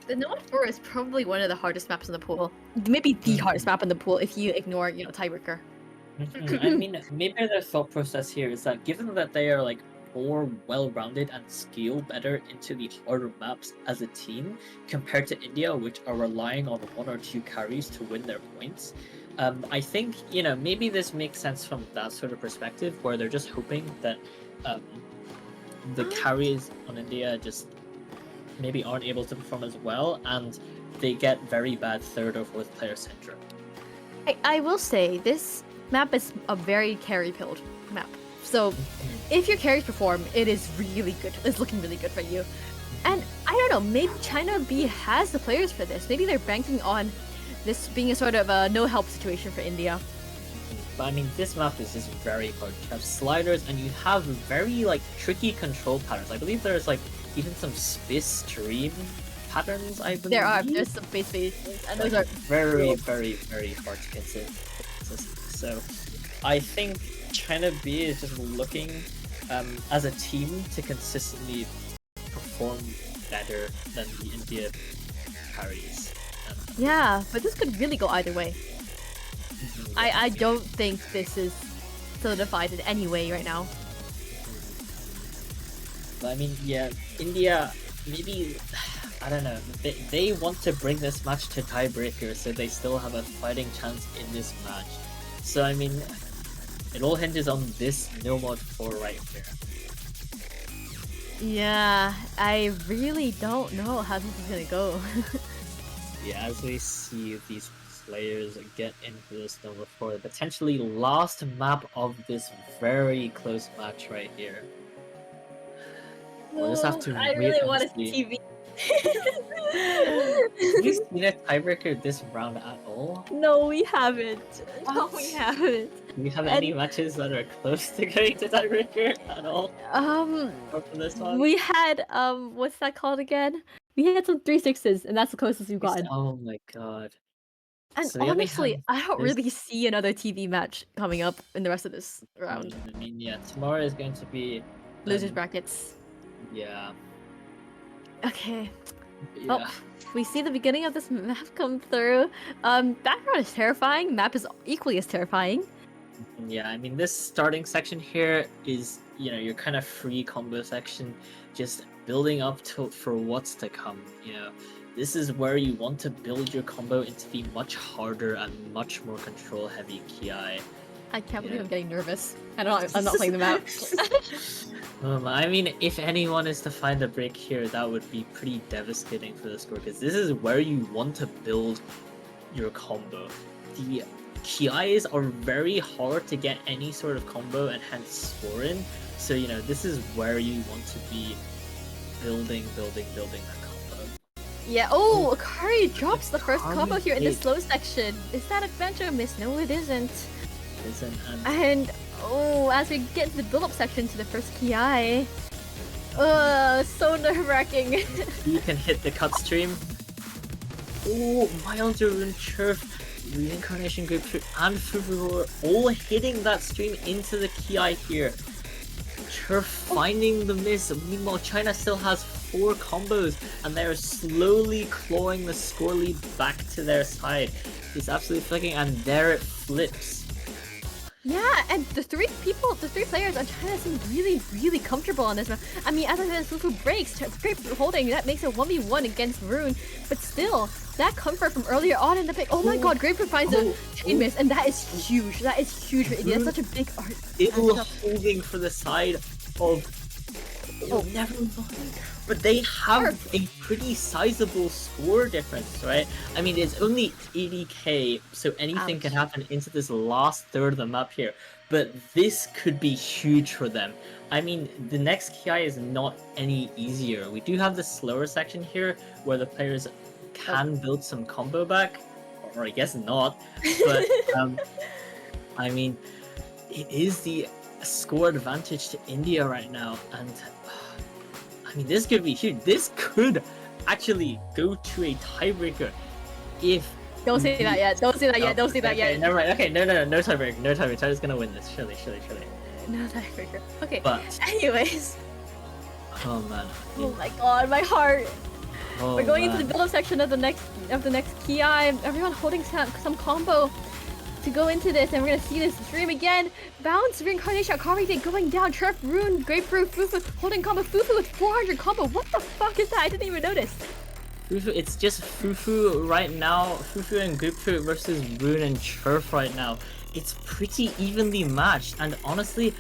the Nomad 4 is probably one of the hardest maps in the pool. Maybe the hardest map in the pool if you ignore, tiebreaker. I mean, maybe their thought process here is that given that they are like more well-rounded and scale better into the harder maps as a team compared to India, which are relying on 1 or 2 carries to win their points. I think maybe this makes sense from that sort of perspective, where they're just hoping that the carries on India just maybe aren't able to perform as well, and they get very bad 3rd or 4th player syndrome. I will say, this map is a very carry-pilled map. So, if your carries perform, it is really good. It's looking really good for you. And I don't know, maybe China B has the players for this. Maybe they're banking on this being a sort of a no-help situation for India. But I mean, this map is just very hard. You have sliders, and you have very tricky control patterns. I believe there's even some space stream patterns. I believe There's some base spaces, and those are very, very, very hard to consider. So, I think China B is just looking as a team to consistently perform better than the India carries. yeah, but this could really go either way. I don't think this is solidified in any way right now. But I mean, yeah, India, maybe, I don't know, they want to bring this match to tiebreaker so they still have a fighting chance in this match. So I mean, it all hinges on this No Mod 4 right here. Yeah, I really don't know how this is gonna go. Yeah, as we see these players get into this No Mod 4, the potentially last map of this very close match right here. We'll just have to I wait really and want to see. see TV. Have you seen a tiebreaker this round at all? No, we haven't. No, we What? haven't. Do you have any matches that are close to going to tiebreaker at all? Or for this one? We had what's that called again? We had some 3-6s, and that's the closest we've gotten. Oh my god. And So we only honestly, have I don't this- really see another TV match coming up in the rest of this round. I mean, yeah, tomorrow is going to be Losers brackets. yeah, Okay. yeah. Oh, we see the beginning of this map come through. Background is terrifying. Map is equally as terrifying. Yeah, I mean, this starting section here is, your kind of free combo section, just building up for what's to come, This is where you want to build your combo into the much harder and much more control-heavy Ki. I can't believe Yeah. I'm getting nervous. I'm not playing the map. I mean, if anyone is to find a break here, that would be pretty devastating for the score, because this is where you want to build your combo. The Ki's are very hard to get any sort of combo and hence score in, so this is where you want to be building that combo. Yeah. Oh, Akari drops the first Akari combo here in the did. slow section. Is that adventure miss? No, it isn't. Isn't And as we get to the build-up section to the first Ki, so nerve-wracking. you can hit the cut stream. Oh, Mild Rune, Churf, Reincarnation Grapefruit, and Furor all hitting that stream into the Ki here. Churf finding the miss. Meanwhile, China still has 4 combos, and they're slowly clawing the score lead back to their side. It's absolutely flicking, and there it flips. Yeah, and the 3 players on China seem really, really comfortable on this map. I mean, as I said, Fufu breaks, Grapefruit holding, that makes it 1v1 against Rune, but still, that comfort from earlier on in the pick. Oh my god, Grapefruit finds a chain miss, and that is huge. That is huge for India. That's such a big art. Still holding for the side of You'll never know. But they have a pretty sizable score difference, right? I mean, it's only 80k, so anything can Ouch. happen into this last third of the map here. But this could be huge for them. I mean, the next KI is not any easier. We do have the slower section here where the players can build some combo back, or I guess not. But I mean, it is the score advantage to India right now, and I mean, this could be huge. This could actually go to a tiebreaker if. Don't say that yet. Don't say that yet. Don't say that Okay, yet. never mind. Okay, no tiebreaker. No tiebreaker. China's gonna win this. Surely. No tiebreaker. Okay. But Anyways. oh man. Oh my god, my heart. Oh, We're going into the man. build-up section of the next Ki. Everyone holding some combo to go into this, and we're gonna see this stream again. Bounce, Reincarnation, Akari going down. Trap, Rune, Grapefruit, Fufu holding combo. Fufu with 400 combo. What the fuck is that? I didn't even notice. Fufu, it's just Fufu right now. Fufu and Grapefruit versus Rune and Churf right now. It's pretty evenly matched, and honestly,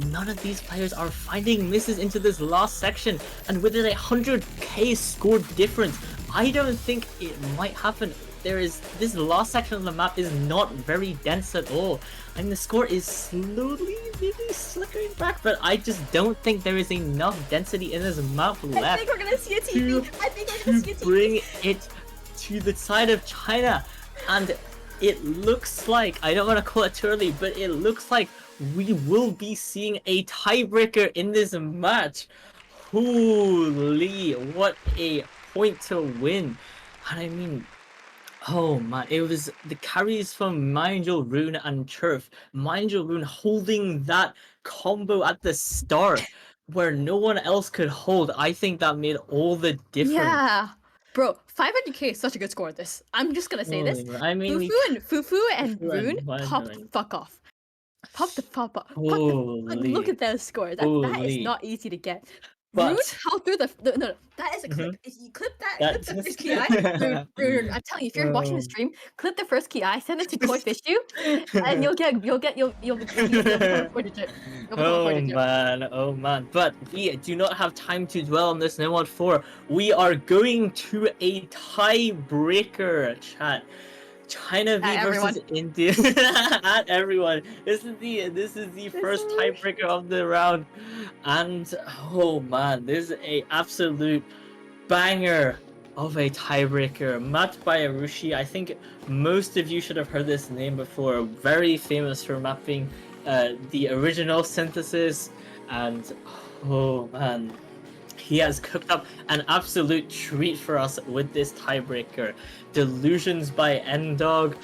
none of these players are finding misses into this last section. And with a 100k score difference, I don't think it might happen. This last section of the map is not very dense at all. I mean, the score is slowly maybe slickering back, but I just don't think there is enough density in this map left. I think we're gonna see a TV. I think we're gonna see a to TV. bring it to the side of China. And it looks like, I don't want to call it too early, but it looks like we will be seeing a tiebreaker in this match. Holy, what a point to win. And I mean, oh man, it was the carries from Mindjul, Rune, and Churf. Mindjul, Rune holding that combo at the start where no one else could hold. I think that made all the difference. Yeah. Bro, 500k is such a good score at this. I'm just gonna say this. I mean, Fufu and Fufu and Rune pop the Mindjul. fuck off. Pop the fuck off. Holy. Look at those scores. That is Holy. not easy to get. But- Rune held through no, that is a clip. If you clip that, clip the That's- first ki. Rune, I'm telling you, if you're watching the stream, clip the first ki, send it to Koi Fish You, and you'll become a 4-digit. You'll become a 4-digit. Oh man. But we do not have time to dwell on this in mod 4. We are going to a tiebreaker, chat. China v At versus India. At everyone. This is the first tiebreaker of the round. And oh man, this is a absolute banger of a tiebreaker. Mapped by Arushi. I think most of you should have heard this name before. Very famous for mapping the original synthesis. And oh man, he has cooked up an absolute treat for us with this tiebreaker. Delusions by Endog.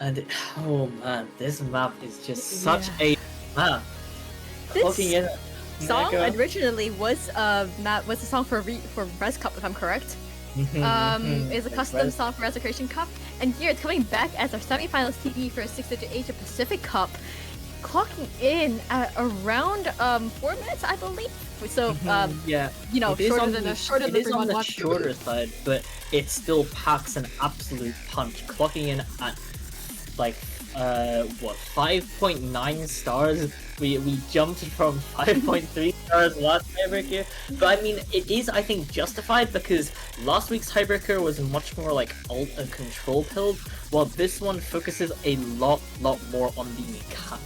And oh man, this map is just such a map. This Looking in song Mega. originally was a song for Res Cup, if I'm correct. Is a custom Res- song for Resurrection Cup, and here it's coming back as our semifinals TV for a 6-digit Asia Pacific Cup, clocking in at around 4 minutes, I believe. So yeah, you know, it is shorter on than the, a shorter it than is on the 3-1-1. shorter side, but it still packs an absolute punch, clocking in at like 5.9 stars. We jumped from 5.3 stars last tiebreaker, but I mean it is, I think, justified because last week's tiebreaker was much more like alt and control build, while this one focuses a lot more on the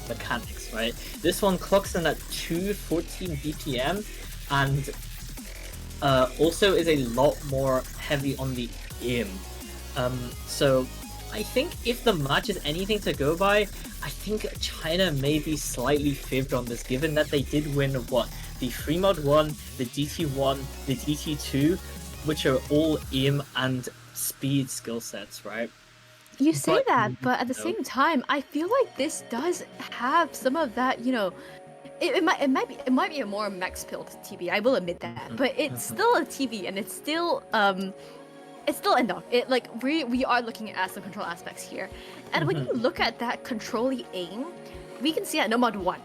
mechanics, right? This one clocks in at 214 BPM and also is a lot more heavy on the aim. So I think if the match is anything to go by, I think China may be slightly favored on this, given that they did win the Free Mod 1, the DT1, the DT2, which are all aim and speed skill sets, right? You say But- that, but at the no. same time, I feel like this does have some of that, you know. It might be a more max build TV. I will admit that, but it's still a TV, and it's still Endog. It like we are looking at some control aspects here, and when you look at that controlly aim, we can see at Nomad 1.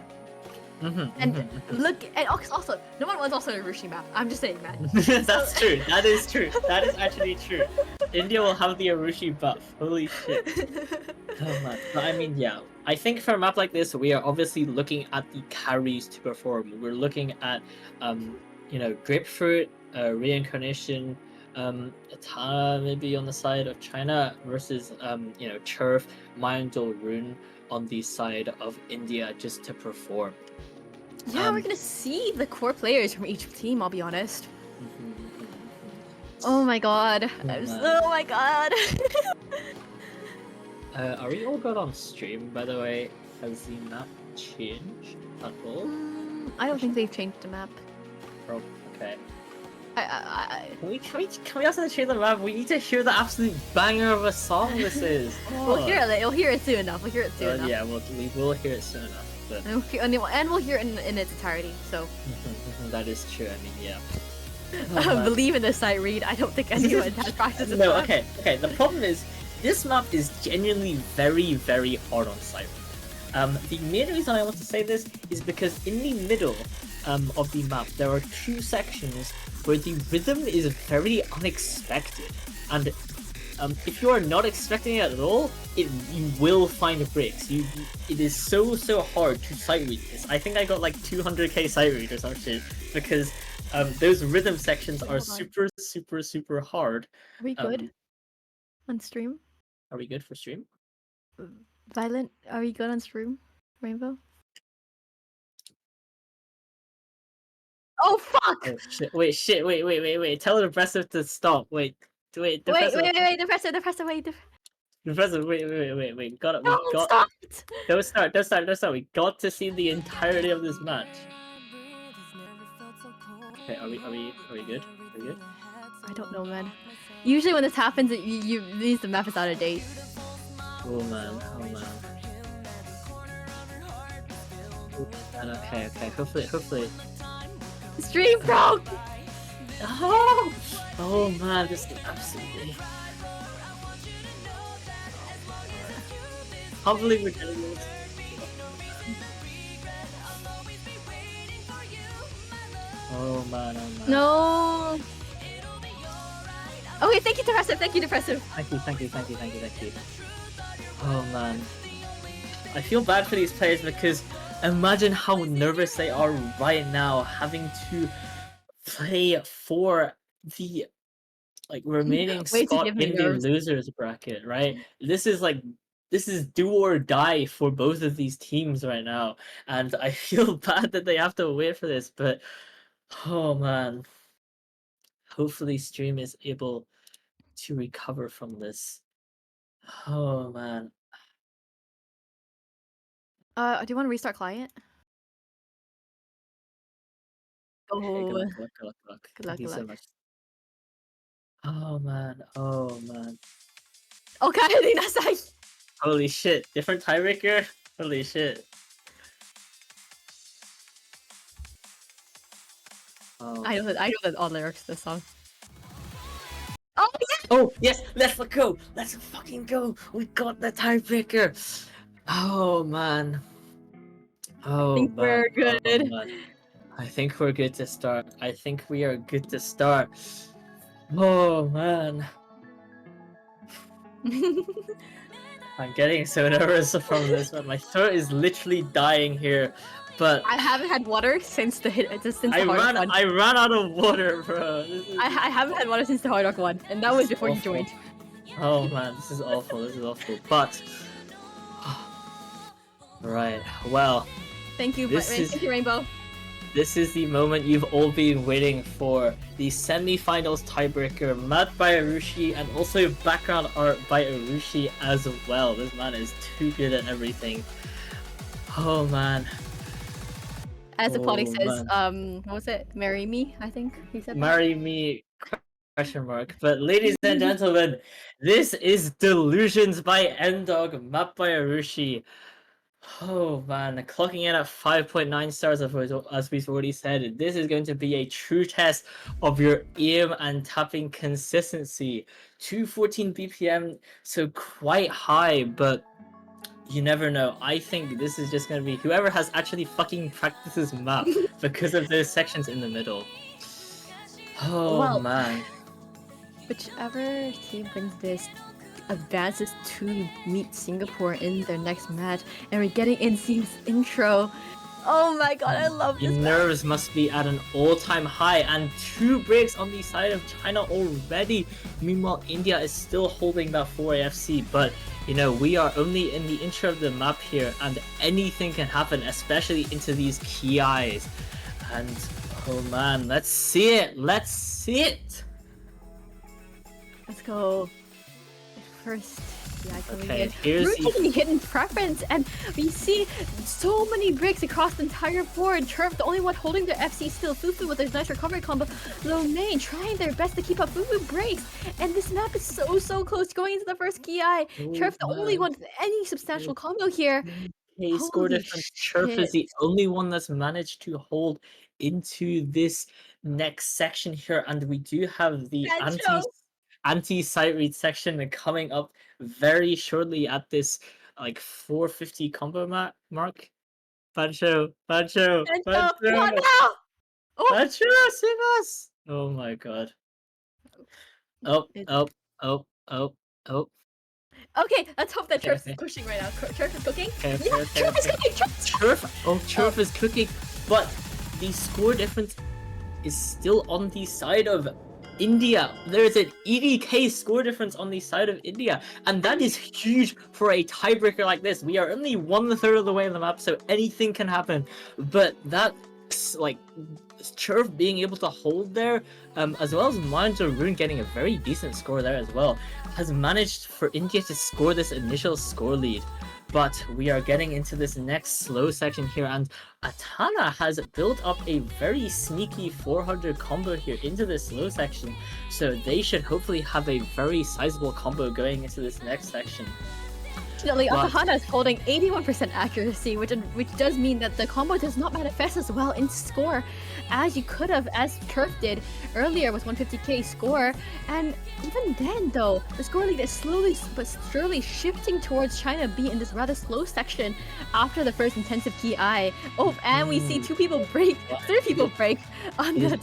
And look, and also Nomad 1 is also a Rushi map. I'm just saying, man. That's true. That is true. That is actually true. India will have the Arushi buff. Holy shit. Oh man. But I mean, yeah. I think for a map like this, we are obviously looking at the carries to perform. We're looking at Grapefruit, Reincarnation, Atana maybe on the side of China versus Cherf, Myondol Rune on the side of India just to perform. Yeah, we're gonna see the core players from each team. I'll be honest. Mhm, mhm, Oh my god. man. Oh my god. mhm. Are we all good on stream, by the way? Has the map changed at all? I don't think they've changed the map. Oh, okay. I Can we also change the map? We need to hear the absolute banger of a song this is. we'll hear it. We'll hear it soon enough. We'll hear it soon enough. Yeah, we will hear it soon enough. But And we'll hear it in its entirety. So that is true. I mean, yeah. believe in this sight read. I don't think anyone has practiced this No, map. okay. The problem is this map is genuinely very, very hard on sight. The main reason I want to say this is because in the middle of the map there are two sections where the rhythm is very unexpected, and if you are not expecting it at all, you will find breaks. It is so hard to sight read this. I think I got like 200k sight read or some shit because those rhythm sections are super hard. Are we good on stream? Are we good for stream? Violent, are we good on stream? Rainbow? Oh fuck! Oh shit! Wait! Tell Depressive to stop. Wait! Wait, Depressive. depressive, wait. Depressive. Wait! We got. No, stop it! Don't start. We got to see the entirety of this match. Okay, are we good? Are we good? I don't know, man. Usually when this happens, you means the map is out of date. Oh man. Okay. Hopefully. Stream broke! Oh man, this is absolutely. Can't believe we're getting this. Oh man. No! Okay, thank you, Depressive. Thank you. Oh man. I feel bad for these players because imagine how nervous they are right now having to play for the remaining Wait to spot give in me the nerves. losers bracket, right? This is do or die for both of these teams right now, and I feel bad that they have to wait for this, but oh man. Hopefully stream is able to recover from this. Oh man. Do you want to restart client? Okay, good Oh, luck. Good Thank you luck. so much. Oh man. Okay, I think that's like... Holy shit. Different tiebreaker? Holy shit. Oh. I know that all lyrics to this song. Oh yeah! Oh yes, let's go. Let's fucking go. We got the tiebreaker. Oh man. Oh think man. we're good. Oh, man. I think we're good to start. I think we are good to start. Oh man. I'm getting so nervous from this, but my throat is literally dying here. But I haven't had water since the I hard rock one. ran out of water, bro. I haven't had water since the hard rock one, and that was before you awful. joined. Oh man, this is awful. But right, well, Thank you, This Rainbow. this is the moment you've all been waiting for. The semi-finals tiebreaker, Matt by Arushi, and also background art by Arushi as well. This man is too good at everything. Oh man. As the plotting Oh, says, what was it? Marry me, I think he said. Marry me? Question mark. But ladies and gentlemen, this is Delusions by N-Dog, mapped by Arushi. Oh man, clocking in at 5.9 stars as we've already said. This is going to be a true test of your aim and tapping consistency. 214 BPM, so quite high, but you never know. I think this is just going to be whoever has actually fucking practiced this map because of those sections in the middle. Oh Well, man. Whichever team wins this advances to meet Singapore in their next match, and we're getting NC's intro. Oh my god, I love Your this. nerves must be at an all-time high, and 2 breaks on the side of China already. Meanwhile, India is still holding that 4 AFC, but you know, we are only in the intro of the map here, and anything can happen, especially into these key eyes. And oh man, let's see it. Let's see it. Let's go. First, yeah, Okay, here's we're the- taking hidden preference, and we see so many breaks across the entire board. Turf, the only one holding their FC still. Fufu with his nice recovery combo. Lomane trying their best to keep up. Fufu breaks, and this map is so close to going into the first key eye. Turf, the only one with any substantial combo here. Hey, score Holy difference. Chirp is shit. the only one that's managed to hold into this next section here, and we do have the Bancho. anti-sight read section coming up very shortly at this like 450 combo mark. Bancho, Bancho, what now? Oh, Bancho, save us! Oh my god. Oh, It's- oh. okay, let's hope that Okay, Turf okay. is pushing right now. Turf is cooking. Okay, Yeah, okay, Turf is okay. cooking. Chirp is cooking, but the score difference is still on the side of India. There's an 80k score difference on the side of India, and that is huge for a tiebreaker like this. We are only 1/3 of the way on the map, so anything can happen. But that's like Chirp being able to hold there, as well as Manjo Rune getting a very decent score there as well, has managed for India to score this initial score lead. But we are getting into this next slow section here, and Atana has built up a very sneaky 400 combo here into this slow section, so they should hopefully have a very sizable combo going into this next section. Fortunately, Wow. Atahana is holding 81% accuracy, which does mean that the combo does not manifest as well in score as you could have, as Turf did earlier with 150k score. And even then, though, the score lead is slowly but surely shifting towards China B in this rather slow section after the first intensive key eye. Oh, and we see 3 people break on the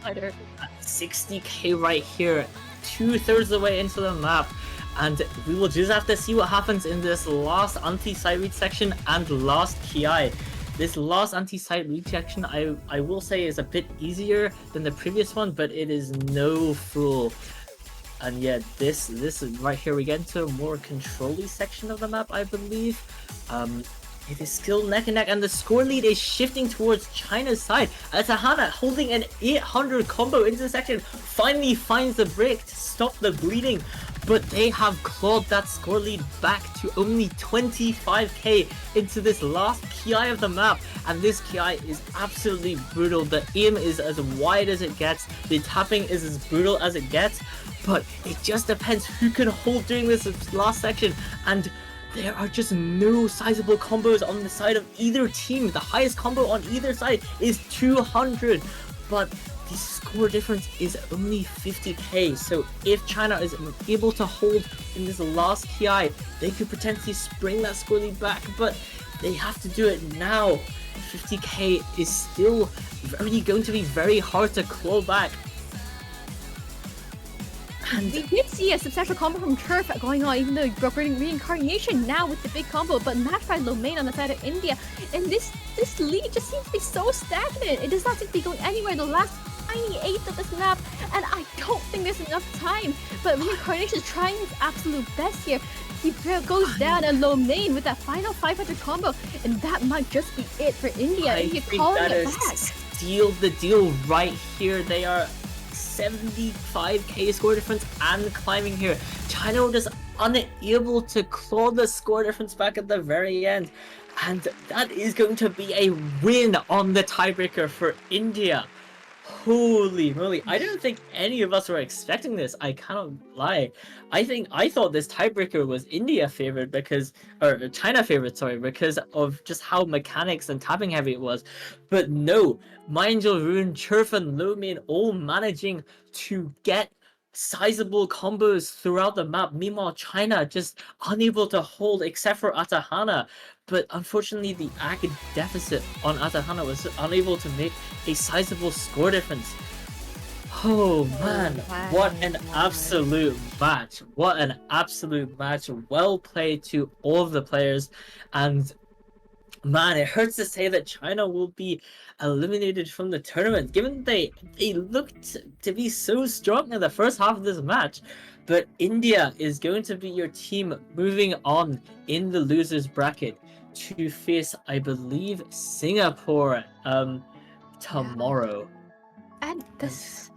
slider. 60k right here, 2/3 of the way into the map, and we will just have to see what happens in this last anti-sight read section and last KI. This last anti-sight read section, I will say, is a bit easier than the previous one, but it is no fool. And yeah, this is right here, we get into a more control-y section of the map, I believe. It is still neck and neck, and the score lead is shifting towards China's side. Atahana, holding an 800 combo into the section, finally finds the break to stop the bleeding, but they have clawed that score lead back to only 25k into this last KI of the map, and this KI is absolutely brutal. The aim is as wide as it gets, the tapping is as brutal as it gets, but it just depends who can hold during this last section, and there are just no sizable combos on the side of either team. The highest combo on either side is 200, but the score difference is only 50k. So if China is able to hold in this last KI, they could potentially spring that score lead back, but they have to do it now. 50k is still going to be very hard to claw back. And We did see a substantial combo from Turf going on, even though he broke reincarnation now with the big combo, but matched by Lomane on the side of India. And this lead just seems to be so stagnant. It does not seem to be going anywhere. The last tiny eighth of this map, and I don't think there's enough time. But reincarnation is trying his absolute best here. He goes down, and Lomane with that final 500 combo, and that might just be it for India. I India think calling that it is back. steal the deal right here. They are 75k score difference and climbing here. China were just unable to claw the score difference back at the very end, and that is going to be a win on the tiebreaker for India. Holy moly, I don't think any of us were expecting this. I cannot lie. I thought this tiebreaker was India favored or China favored, sorry, because of just how mechanics and tapping heavy it was. But no, Mindjul, Rune, Churf, and Lomane all managing to get sizable combos throughout the map. Meanwhile, China just unable to hold except for Atahana. But unfortunately, the AG deficit on Atahana was unable to make a sizable score difference. Oh man, wow, what an wow. absolute match. What an absolute match. Well played to all of the players. And Man, it hurts to say that China will be eliminated from the tournament, given they looked to be so strong in the first half of this match. But India is going to be your team moving on in the losers bracket to face, I believe, Singapore tomorrow. And this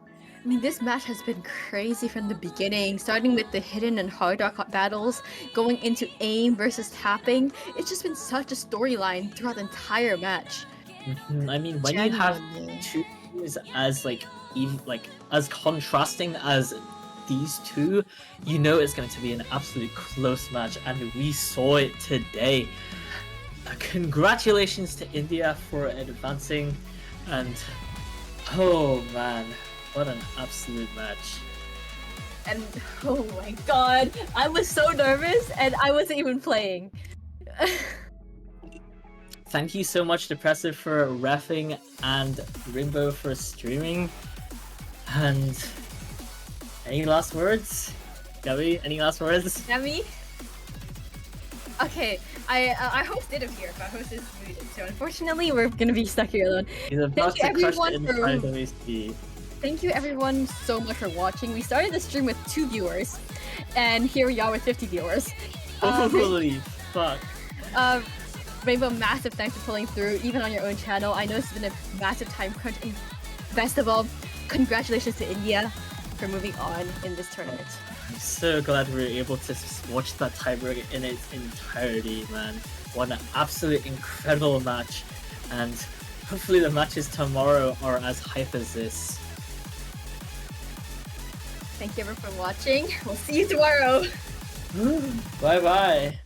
match has been crazy from the beginning, starting with the hidden and hard rock battles, going into aim versus tapping. It's just been such a storyline throughout the entire match. I mean, when you have Genuinely. two teams as as contrasting as these two, you know it's going to be an absolute close match, and we saw it today. Congratulations to India for advancing, and oh man, what an absolute match. And oh my god, I was so nervous and I wasn't even playing. Thank you so much, Depressive, for reffing, and Rainbow for streaming. And any last words? Gabby, any last words? Demi? Okay, I hosted him here, but host is muted, so unfortunately we're gonna be stuck here alone. He's about Thank you to crush everyone it for- inside WC. Thank you everyone so much for watching. We started the stream with 2 viewers, and here we are with 50 viewers. Holy fuck. Rainbow, massive thanks for pulling through, even on your own channel. I know it's been a massive time crunch, and best of all, congratulations to India for moving on in this tournament. I'm so glad we were able to watch that tiebreak in its entirety, man. What an absolute incredible match. And hopefully the matches tomorrow are as hype as this. Thank you everyone for watching. We'll see you tomorrow. Bye bye.